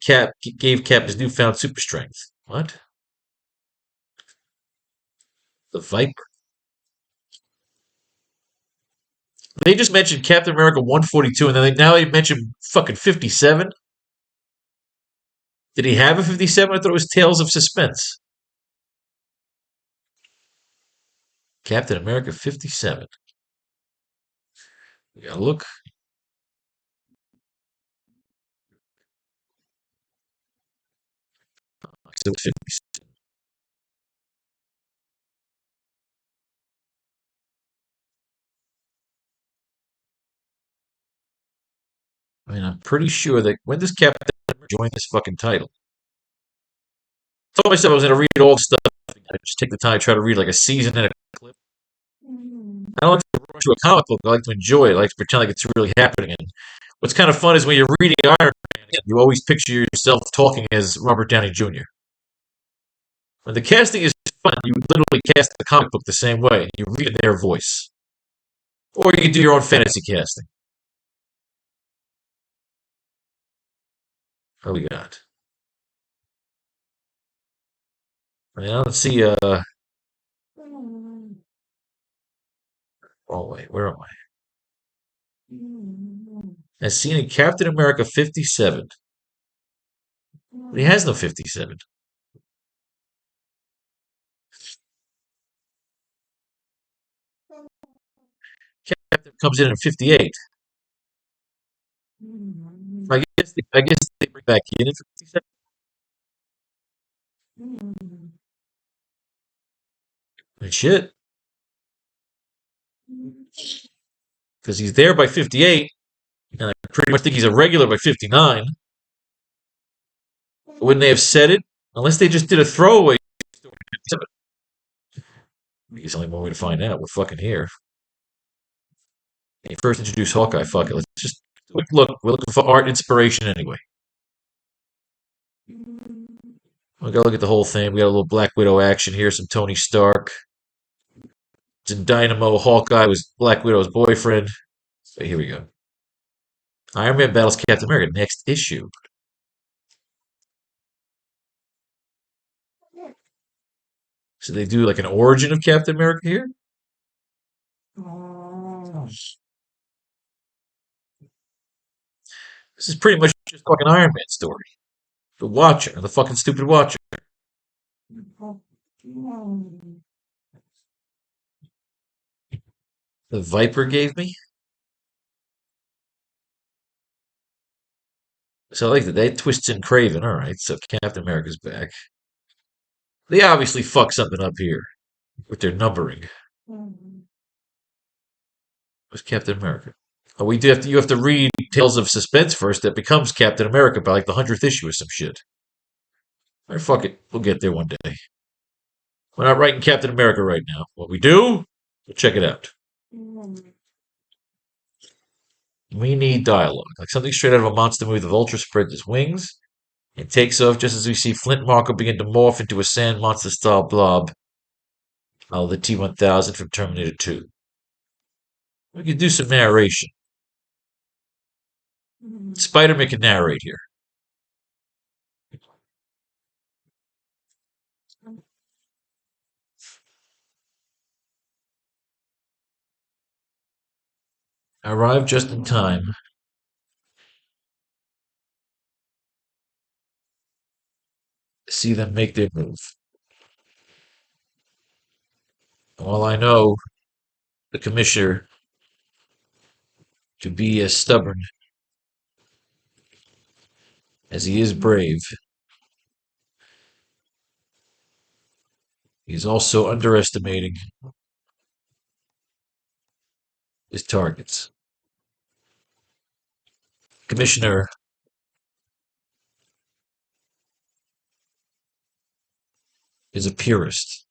gave Cap his newfound super strength. What? The Viper. They just mentioned Captain America 142, and then now they mentioned fucking 57? Did he have a 57? I thought it was Tales of Suspense. Captain America 57. We gotta look. Still 50. I mean, I'm pretty sure that when does Captain join this fucking title? I told myself I was gonna read all the stuff. I just take the time to try to read like a season and a clip. I don't like to rush to a comic book. I like to enjoy it. I like to pretend like it's really happening. And what's kind of fun is when you're reading Iron Man, you always picture yourself talking as Robert Downey Jr. When the casting is fun, you literally cast the comic book the same way. You read in their voice. Or you can do your own fantasy casting. What we got? I mean, I don't see, oh wait, where am I? As seen in Captain America 57. But he has no 57. Captain comes in at 58. I guess they bring back Kane at 57. And shit, because he's there by 58, and I pretty much think he's a regular by 59. Wouldn't they have said it? Unless they just did a throwaway. There's only one way to find out. We're fucking here. When you first introduce Hawkeye, fuck it. Let's just look. We're looking for art inspiration anyway. We gotta look at the whole thing. We got a little Black Widow action here. Some Tony Stark. It's in Dynamo. Hawkeye was Black Widow's boyfriend. So here we go. Iron Man battles Captain America. Next issue. So they do like an origin of Captain America here. This is pretty much just fucking Iron Man story. The Watcher, the fucking stupid Watcher. The Viper gave me. So I like that. That twists in Craven. All right, so Captain America's back. They obviously fuck something up here with their numbering. What's Captain America? Oh, we do have to. You have to read Tales of Suspense first. That becomes Captain America by like the 100th issue or some shit. All right, fuck it. We'll get there one day. We're not writing Captain America right now. What we do? We'll check it out. We need dialogue, like something straight out of a monster movie. The vulture spreads its wings and takes off just as we see Flint Marko begin to morph into a sand monster style blob. Oh, the T-1000 from Terminator 2. We could do some narration. Spider-Man can narrate here. I arrived just in time to see them make their move. While I know the commissioner to be as stubborn as he is brave, he's also underestimating his targets. Commissioner is a purist.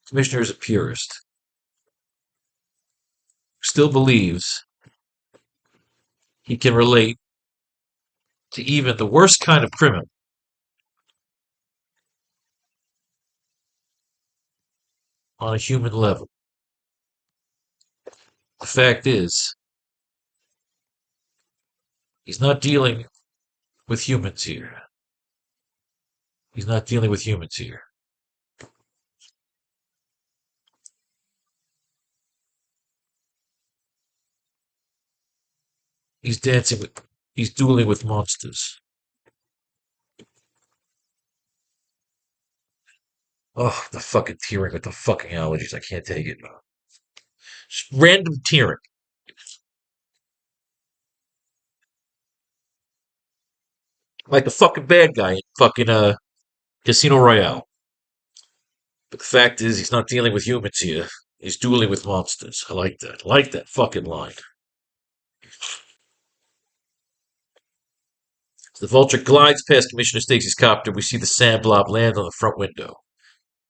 Commissioner is a purist. Still believes he can relate to even the worst kind of criminal on a human level. The fact is, he's not dealing with humans here. He's not dealing with humans here. He's dancing with He's dueling with monsters. Oh, the fucking tearing with the fucking allergies. I can't take it. Just random tearing. Like the fucking bad guy in fucking Casino Royale. But the fact is, he's not dealing with humans here. He's dueling with monsters. I like that. I like that fucking line. As the vulture glides past Commissioner Stacy's copter, we see the sand blob land on the front window.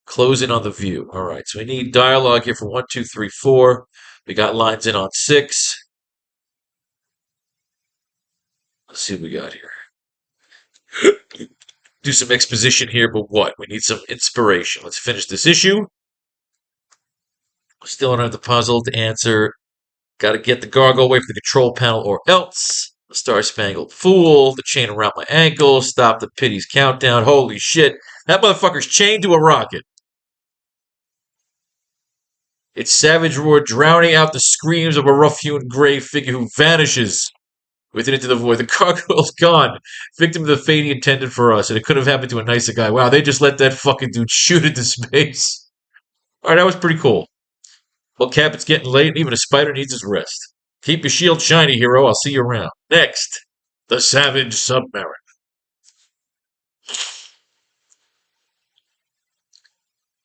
Close in on the view. All right, so we need dialogue here for 1, 2, 3, 4. We got lines in on 6. Let's see what we got here. Do some exposition here, but what? We need some inspiration. Let's finish this issue. Still don't have the puzzle to answer. Got to get the gargoyle away from the control panel or else. The Star Spangled Fool, the chain around my ankle, stop the pity's countdown. Holy shit. That motherfucker's chained to a rocket. Its savage roar drowning out the screams of a rough-hewn gray figure who vanishes with it into the void. The gargoyle's gone. Victim of the fate he intended for us, and it could have happened to a nicer guy. Wow, they just let that fucking dude shoot into space. Alright, that was pretty cool. Well, Cap, it's getting late, and even a spider needs his rest. Keep your shield shiny, hero. I'll see you around. Next, the Savage Submariner.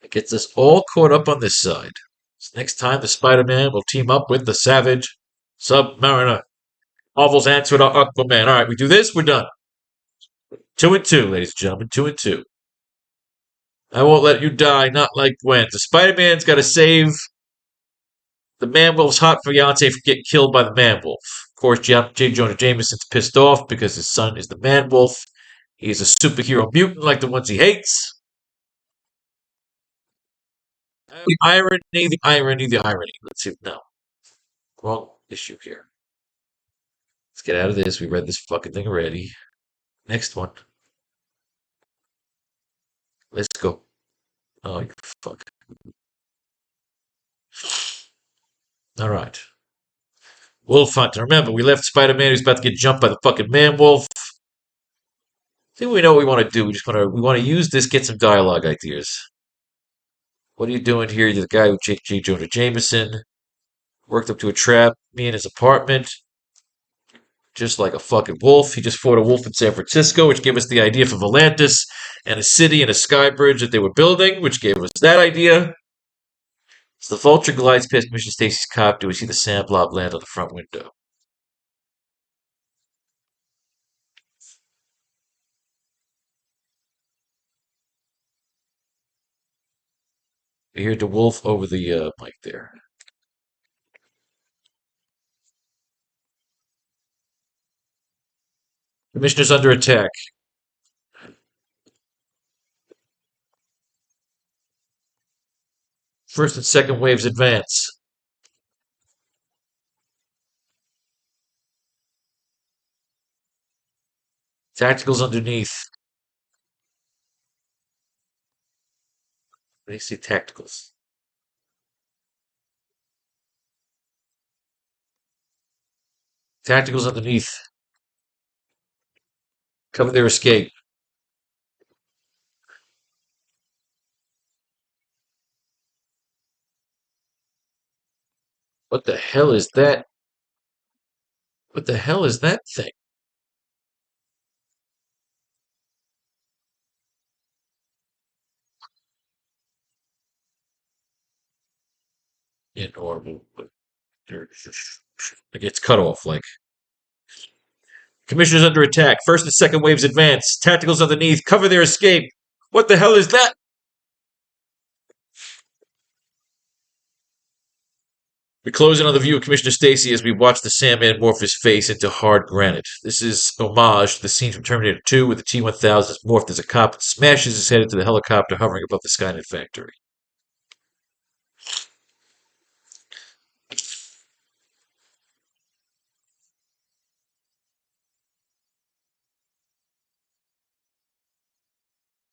It gets us all caught up on this side. So next time, the Spider-Man will team up with the Savage Submariner. Marvel's answer to Aquaman. All right, we do this, we're done. 2 and 2, ladies and gentlemen. 2 and 2. I won't let you die, not like Gwen. The Spider-Man's got to save the Man-Wolf's hot fiance from getting killed by the Man-Wolf. Of course, J. Jonah Jameson's pissed off because his son is the Man-Wolf. He's a superhero mutant like the ones he hates. The irony, the irony, the irony. Let's see. No. Wrong issue here. Let's get out of this. We read this fucking thing already. Next one. Let's go. Oh, you fuck. All right. Wolf Hunt. Remember, we left Spider-Man who's about to get jumped by the fucking Man-Wolf. I think we know what we want to do. We want to use this, get some dialogue ideas. What are you doing here? You're the guy with J. Jonah Jameson. Worked up to a trap. Me in his apartment. Just like a fucking wolf. He just fought a wolf in San Francisco, which gave us the idea for Volantis and a city and a sky bridge that they were building, which gave us that idea. As the vulture glides past Commissioner Stacy's copter, we see the sand blob land on the front window. We hear the wolf over the mic there. Commissioner's under attack. First and second waves advance. Tacticals underneath. What do you see? Tacticals. Tacticals underneath. Cover their escape. What the hell is that? What the hell is that thing? Inaudible. It gets cut off. Like Commissioner's under attack. First and second waves advance. Tacticals underneath. Cover their escape. What the hell is that? We close in on the view of Commissioner Stacy as we watch the Sandman morph his face into hard granite. This is homage to the scene from Terminator 2 where the T-1000 is morphed as a cop and smashes his head into the helicopter hovering above the Skynet factory.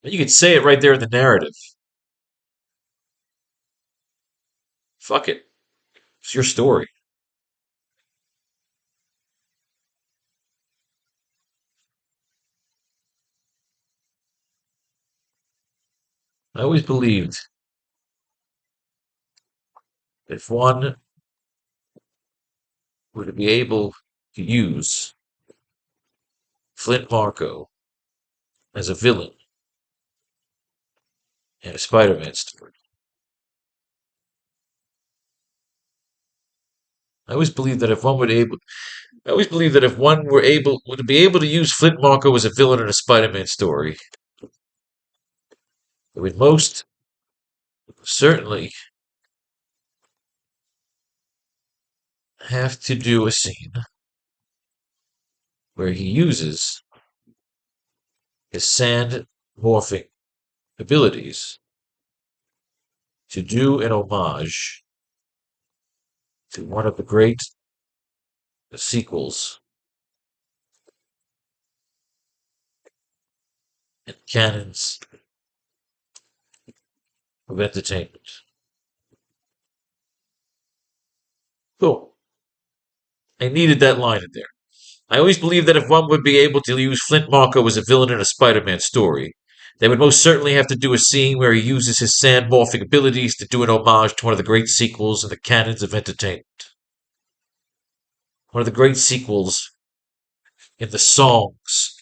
And you could say it right there in the narrative. Fuck it. It's your story. I always believed that if one were to be able to use Flint Marko as a villain in a Spider-Man story, I always believed that if one would able, I always believed that if one were able would be able to use Flint Marko as a villain in a Spider-Man story, it would most certainly have to do a scene where he uses his sand morphing abilities to do an homage to one of the great sequels and canons of entertainment. Cool. I needed that line in there. I always believed that if one would be able to use Flint Marko as a villain in a Spider-Man story, they would most certainly have to do a scene where he uses his sand morphing abilities to do an homage to one of the great sequels in the canons of entertainment. One of the great sequels in the songs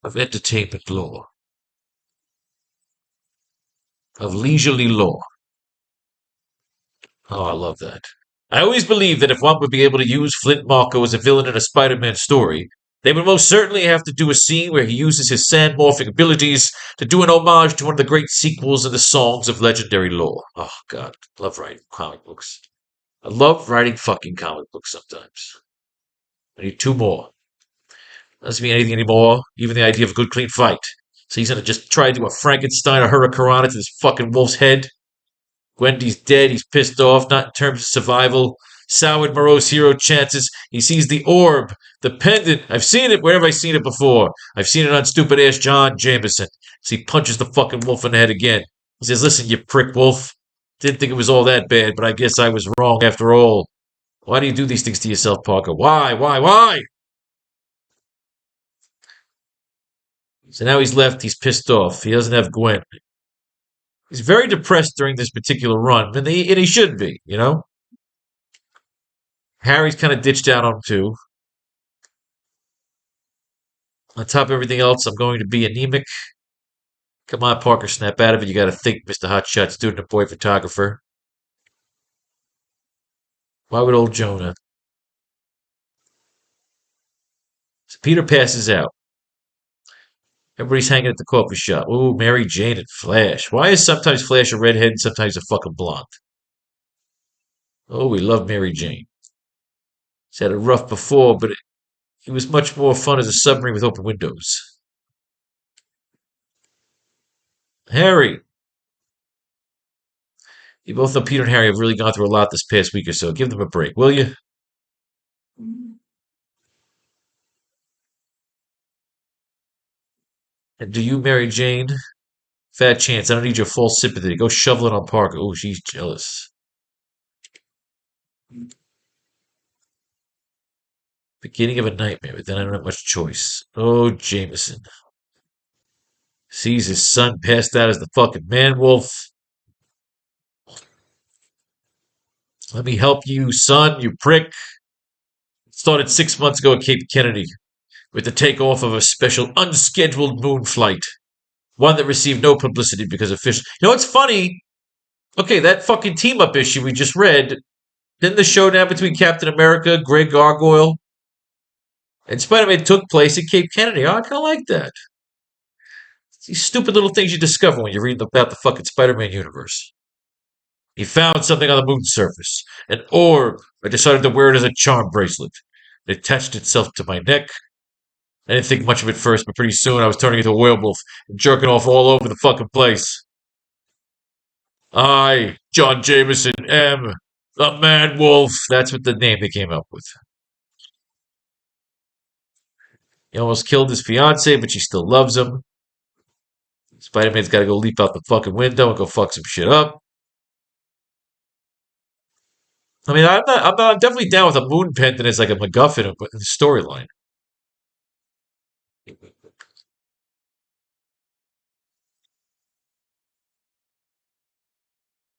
of entertainment lore, of leisurely lore. Oh, I love that. I always believed that if one would be able to use Flint Marko as a villain in a Spider-Man story, they would most certainly have to do a scene where he uses his sand morphing abilities to do an homage to one of the great sequels in the songs of legendary lore. Oh, God. I love writing comic books. I love writing fucking comic books sometimes. I need two more. Doesn't mean anything anymore. Even the idea of a good, clean fight. So he's gonna just try to do a Frankenstein or Hurricanrana to this fucking wolf's head. Wendy's dead. He's pissed off, not in terms of survival. Soured morose hero chances. He sees the orb, the pendant. I've seen it wherever I've seen it before. I've seen it on stupid ass John Jameson. So he punches the fucking wolf in the head again. He says, "Listen, you prick wolf. Didn't think it was all that bad, but I guess I was wrong after all. Why do you do these things to yourself, Parker? Why? Why? Why?" So now he's left. He's pissed off. He doesn't have Gwen. He's very depressed during this particular run, and he should be, you know? Harry's kind of ditched out on him, too. On top of everything else, I'm going to be anemic. Come on, Parker, snap out of it. You got to think, Mr. Hotshot, student and boy photographer. Why would old Jonah? So Peter passes out. Everybody's hanging at the coffee shop. Ooh, Mary Jane and Flash. Why is sometimes Flash a redhead and sometimes a fucking blonde? Oh, we love Mary Jane. He's had it rough before, but it was much more fun as a submarine with open windows. Harry. You both know Peter and Harry have really gone through a lot this past week or so. Give them a break, will you? And do you, Mary Jane? Fat chance. I don't need your false sympathy. Go shovel it on Parker. Oh, she's jealous. Beginning of a nightmare, but then I don't have much choice. Oh, Jameson. Sees his son passed out as the fucking man wolf. Let me help you, son, you prick. Started 6 months ago at Cape Kennedy with the takeoff of a special unscheduled moon flight. One that received no publicity because official. You know what's funny? Okay, that fucking team up issue we just read. Didn't the showdown between Captain America, Greg Gargoyle, and Spider-Man took place at Cape Kennedy? Oh, I kind of like that. These stupid little things you discover when you read about the fucking Spider-Man universe. He found something on the moon's surface. An orb. I decided to wear it as a charm bracelet. It attached itself to my neck. I didn't think much of it first, but pretty soon I was turning into a werewolf and jerking off all over the fucking place. I, John Jameson, am the man wolf. That's what the name they came up with. He almost killed his fiancee, but she still loves him. Spider-Man's got to go leap out the fucking window and go fuck some shit up. I mean, I'm definitely down with a moon pendant as like a MacGuffin in the storyline.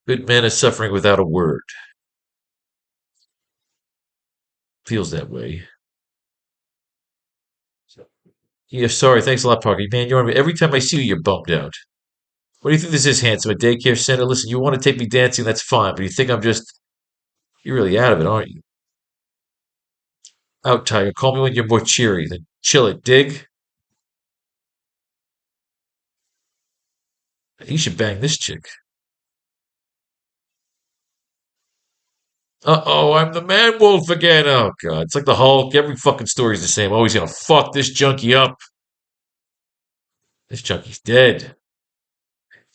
Good man is suffering without a word. Feels that way. Yeah, sorry. Thanks a lot, Parker. Man, every time I see you, you're bummed out. What do you think this is, handsome? A daycare center? Listen, you want to take me dancing, that's fine, but you think I'm just. You're really out of it, aren't you? Out, Tiger. Call me when you're more cheery. Then chill it, dig? He should bang this chick. Uh-oh, I'm the man wolf again. Oh, God. It's like the Hulk. Every fucking story's the same. Always gonna fuck this junkie up. This junkie's dead.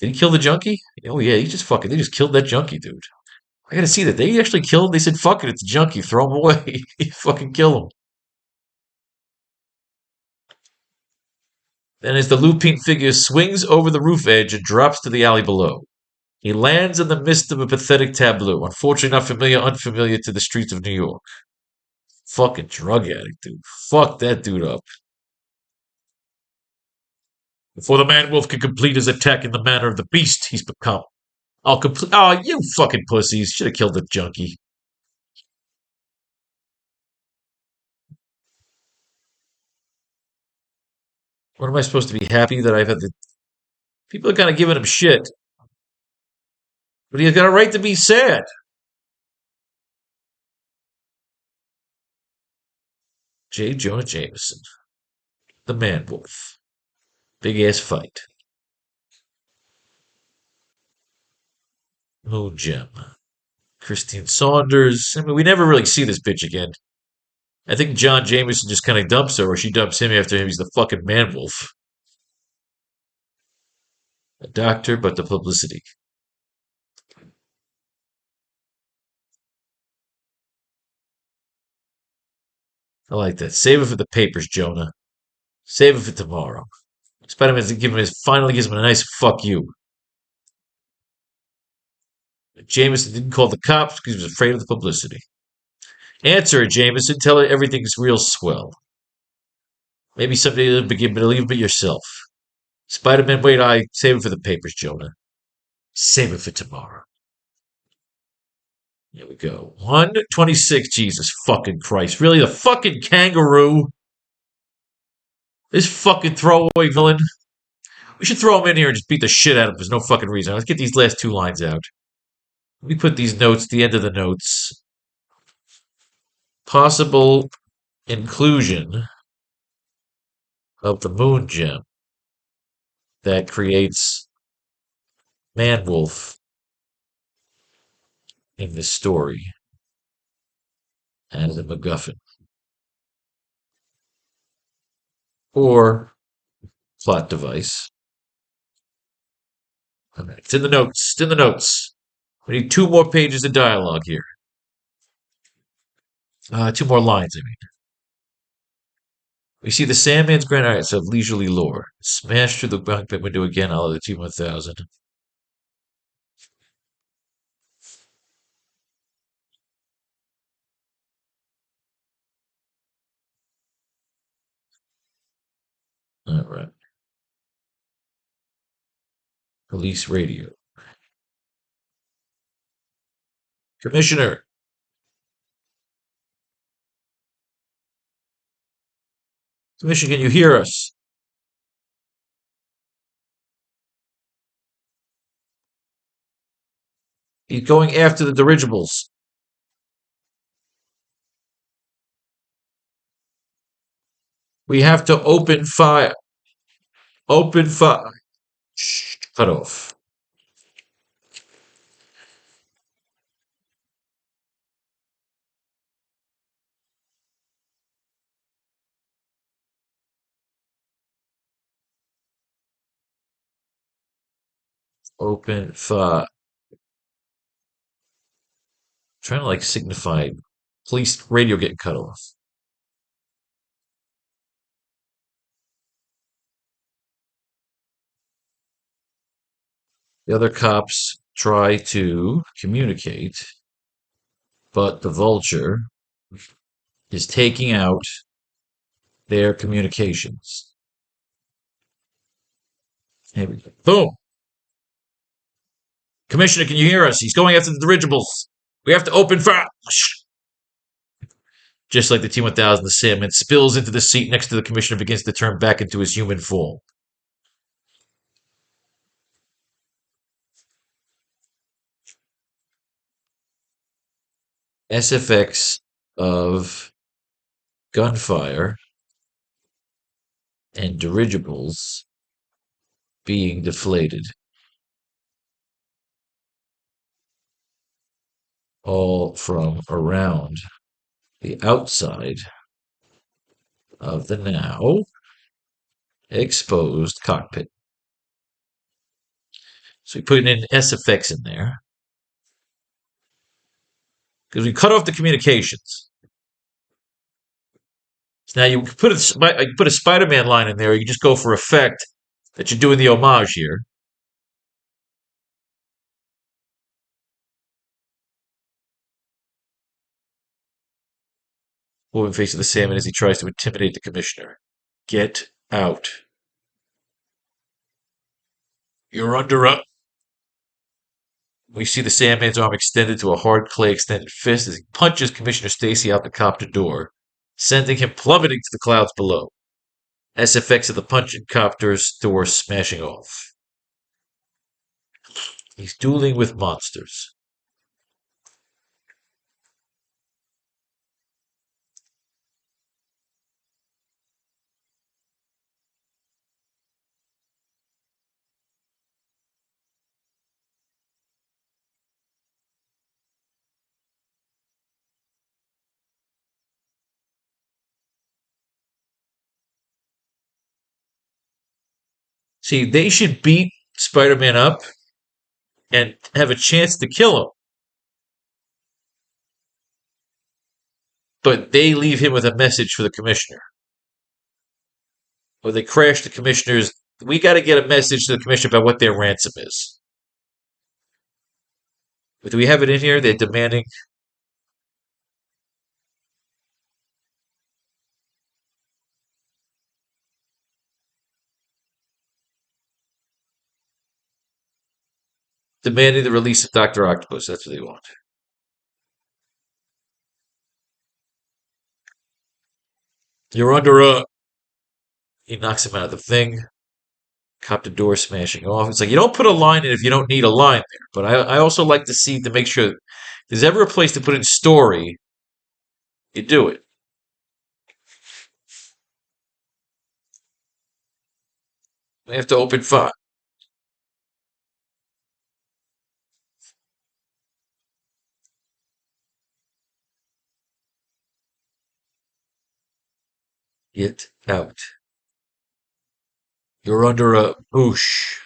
Did he kill the junkie? Oh, yeah, they just killed that junkie, dude. I gotta see that. They actually killed him. They said, fuck it, it's a junkie. Throw him away. You fucking kill him. Then as the looping figure swings over the roof edge and drops to the alley below, he lands in the midst of a pathetic tableau, unfortunately not unfamiliar to the streets of New York. Fucking drug addict, dude. Fuck that dude up. Before the man wolf can complete his attack in the manner of the beast he's become. I'll complete. Oh, you fucking pussies. Should have killed the junkie. What am I supposed to be happy that I've had the. People are kind of giving him shit. But he's got a right to be sad. J. Jonah Jameson. The man wolf. Big ass fight. Oh, Gem. Christine Saunders. I mean, we never really see this bitch again. I think John Jameson just kind of dumps her, or she dumps him after him. He's the fucking man wolf. A doctor, but the publicity. I like that. Save it for the papers, Jonah. Save it for tomorrow. Finally gives him a nice fuck you. Jameson didn't call the cops because he was afraid of the publicity. Answer her, Jameson. Tell her everything's real swell. Maybe someday you'll begin to believe it yourself. Spider-Man, wait, I save it for the papers, Jonah. Save it for tomorrow. Here we go. 126. Jesus fucking Christ. Really? The fucking kangaroo? This fucking throwaway villain? We should throw him in here and just beat the shit out of him. There's no fucking reason. Let's get these last two lines out. Let me put these notes at the end of the notes. Possible inclusion of the moon gem that creates Man Wolf in this story as a MacGuffin or plot device. It's in the notes. It's in the notes. We need two more pages of dialogue here. Two more lines, I mean. We see the Sandman's grand arts of leisurely lore. Smash through the cockpit window again, all of the T-1000. All right. Police radio. Commissioner, Commissioner, can you hear us? He's going after the dirigibles. We have to open fire. Open fire. Shh, cut off. Open fire. Trying to like signify police radio getting cut off. The other cops try to communicate, but the vulture is taking out their communications. Here we go. Boom. Commissioner, can you hear us? He's going after the dirigibles. We have to open fire. Just like the T-1000, the Sandman spills into the seat next to the commissioner, begins to turn back into his human form. SFX of gunfire and dirigibles being deflated. All from around the outside of the now exposed cockpit. So we put in SFX in there because we cut off the communications. So now you can put a Spider-Man line in there. Or you can just go for effect that you're doing the homage here. Moving face of the Sandman as he tries to intimidate the commissioner. Get out. You're under a. We see the Sandman's arm extended to a hard clay extended fist as he punches Commissioner Stacy out the copter door, sending him plummeting to the clouds below. SFX of the punching copter's door smashing off. He's dueling with monsters. See, they should beat Spider-Man up and have a chance to kill him. But they leave him with a message for the commissioner. Or they crash the commissioner's. We got to get a message to the commissioner about what their ransom is. But do we have it in here? They're demanding the release of Dr. Octopus. That's what they want. You're under a. He knocks him out of the thing. Cop the door smashing off. It's like you don't put a line in if you don't need a line there. But I also like to see to make sure if there's ever a place to put in story, you do it. We have to open fire. Get out. You're under a boosh.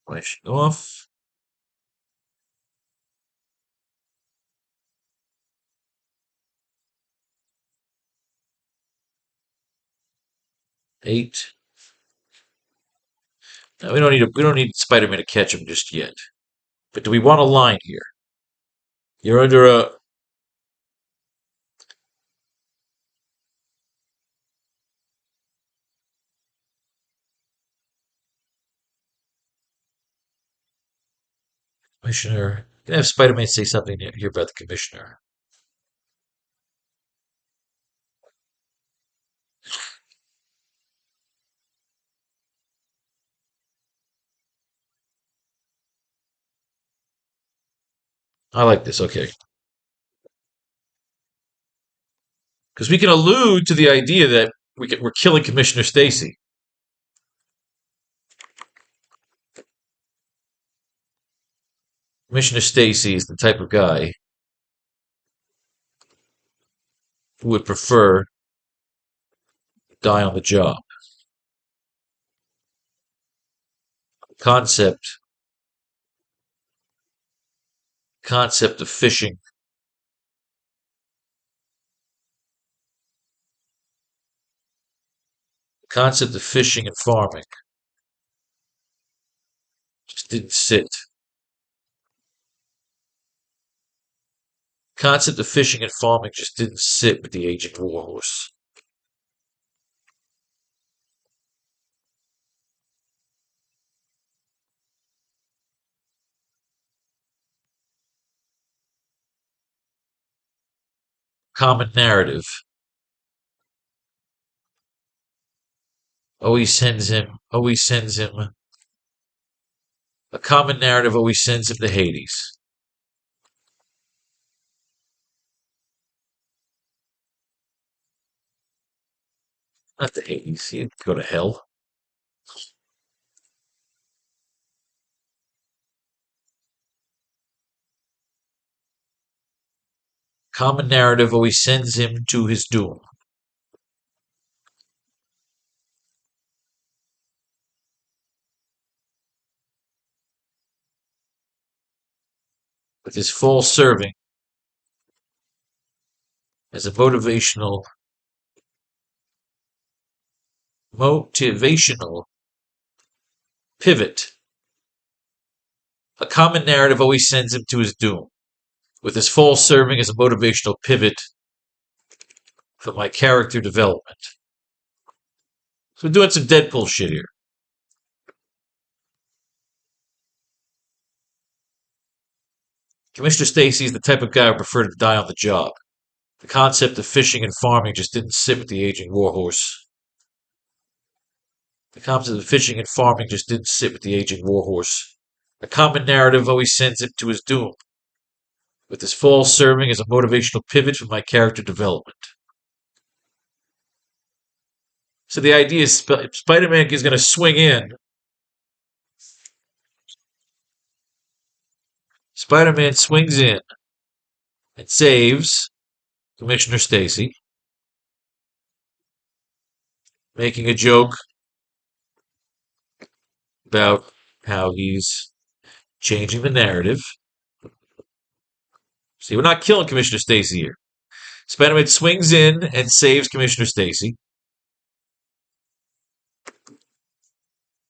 Flashing off. Eight. Now we don't need Spider-Man to catch him just yet. But do we want a line here? You're under a. Commissioner. Can I have Spider-Man say something here about the commissioner? I like this. Okay. Because we can allude to the idea that we're killing Commissioner Stacy. Commissioner Stacy is the type of guy who would prefer to die on the job. Concept concept of fishing. Concept of fishing and farming just didn't sit. Concept of fishing and farming just didn't sit with the aging warhorse. Common narrative. Always sends him. Always sends him. A common narrative always sends him to Hades. Not to Hades. He'd go to hell. Common narrative always sends him to his doom. With his false serving as a motivational pivot. A common narrative always sends him to his doom, with his false serving as a motivational pivot for my character development. So we're doing some Deadpool shit here. Commissioner Stacy is the type of guy who preferred to die on the job. The concept of fishing and farming just didn't sit with the aging warhorse. The concept of fishing and farming just didn't sit with the aging warhorse. A common narrative always sends him to his doom, with his false serving as a motivational pivot for my character development. So the idea is Spider-Man is going to swing in. Spider-Man swings in and saves Commissioner Stacy, making a joke about how he's changing the narrative. See, we're not killing Commissioner Stacy here. Spider-Man swings in and saves Commissioner Stacy,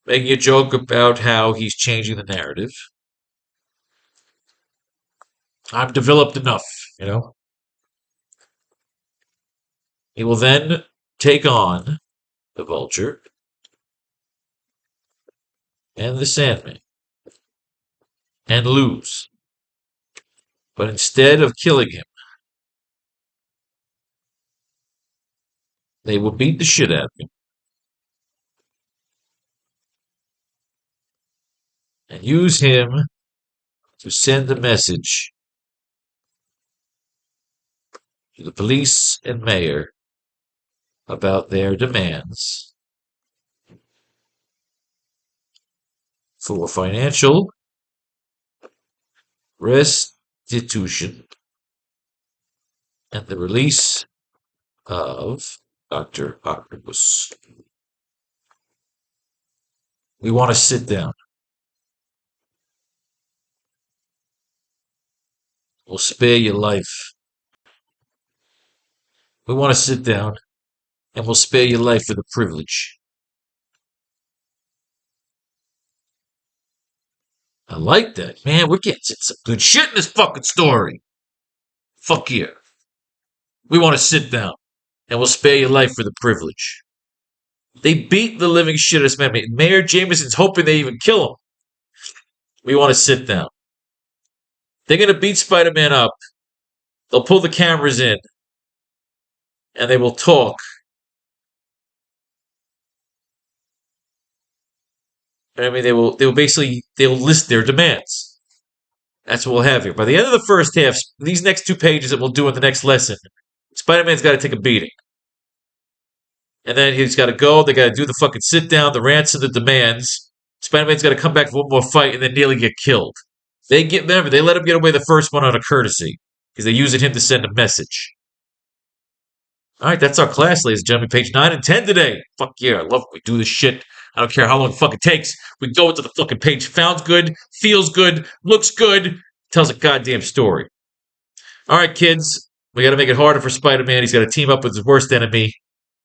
making a joke about how he's changing the narrative. I'm developed enough, you know. He will then take on the Vulture and the Sandman and lose. But instead of killing him, they will beat the shit out of him and use him to send a message to the police and mayor about their demands for financial restitution and the release of Dr. Octopus. We want to sit down. We'll spare your life. We want to sit down and we'll spare your life for the privilege. I like that. Man, we're getting some good shit in this fucking story. Fuck yeah. We want to sit down and we'll spare your life for the privilege. They beat the living shit out of this man. Mayor Jameson's hoping they even kill him. We want to sit down. They're going to beat Spider-Man up. They'll pull the cameras in. And they will talk. I mean, they will list their demands. That's what we'll have here. By the end of the first half, these next 2 pages that we'll do in the next lesson, Spider-Man's got to take a beating. And then he's got to go. They got to do the fucking sit down, the rants and the demands. Spider-Man's got to come back for one more fight and then nearly get killed. They let him get away the first one on a courtesy because they're using him to send a message. All right, that's our class, ladies and gentlemen. Page 9 and 10 today. Fuck yeah, I love it. We do this shit. I don't care how long it fucking takes. We go into the fucking page. Sounds good, feels good, looks good, tells a goddamn story. All right, kids, we got to make it harder for Spider-Man. He's got to team up with his worst enemy.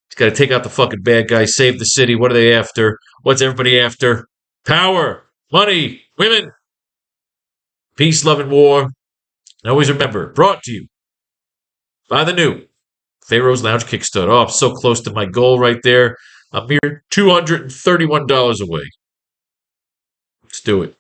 He's got to take out the fucking bad guy, save the city. What are they after? What's everybody after? Power, money, women, peace, love, and war. And always remember, brought to you Buy the new Faro's Lounge Kickstarter. Oh, I'm so close to my goal right there. A mere $231 away. Let's do it.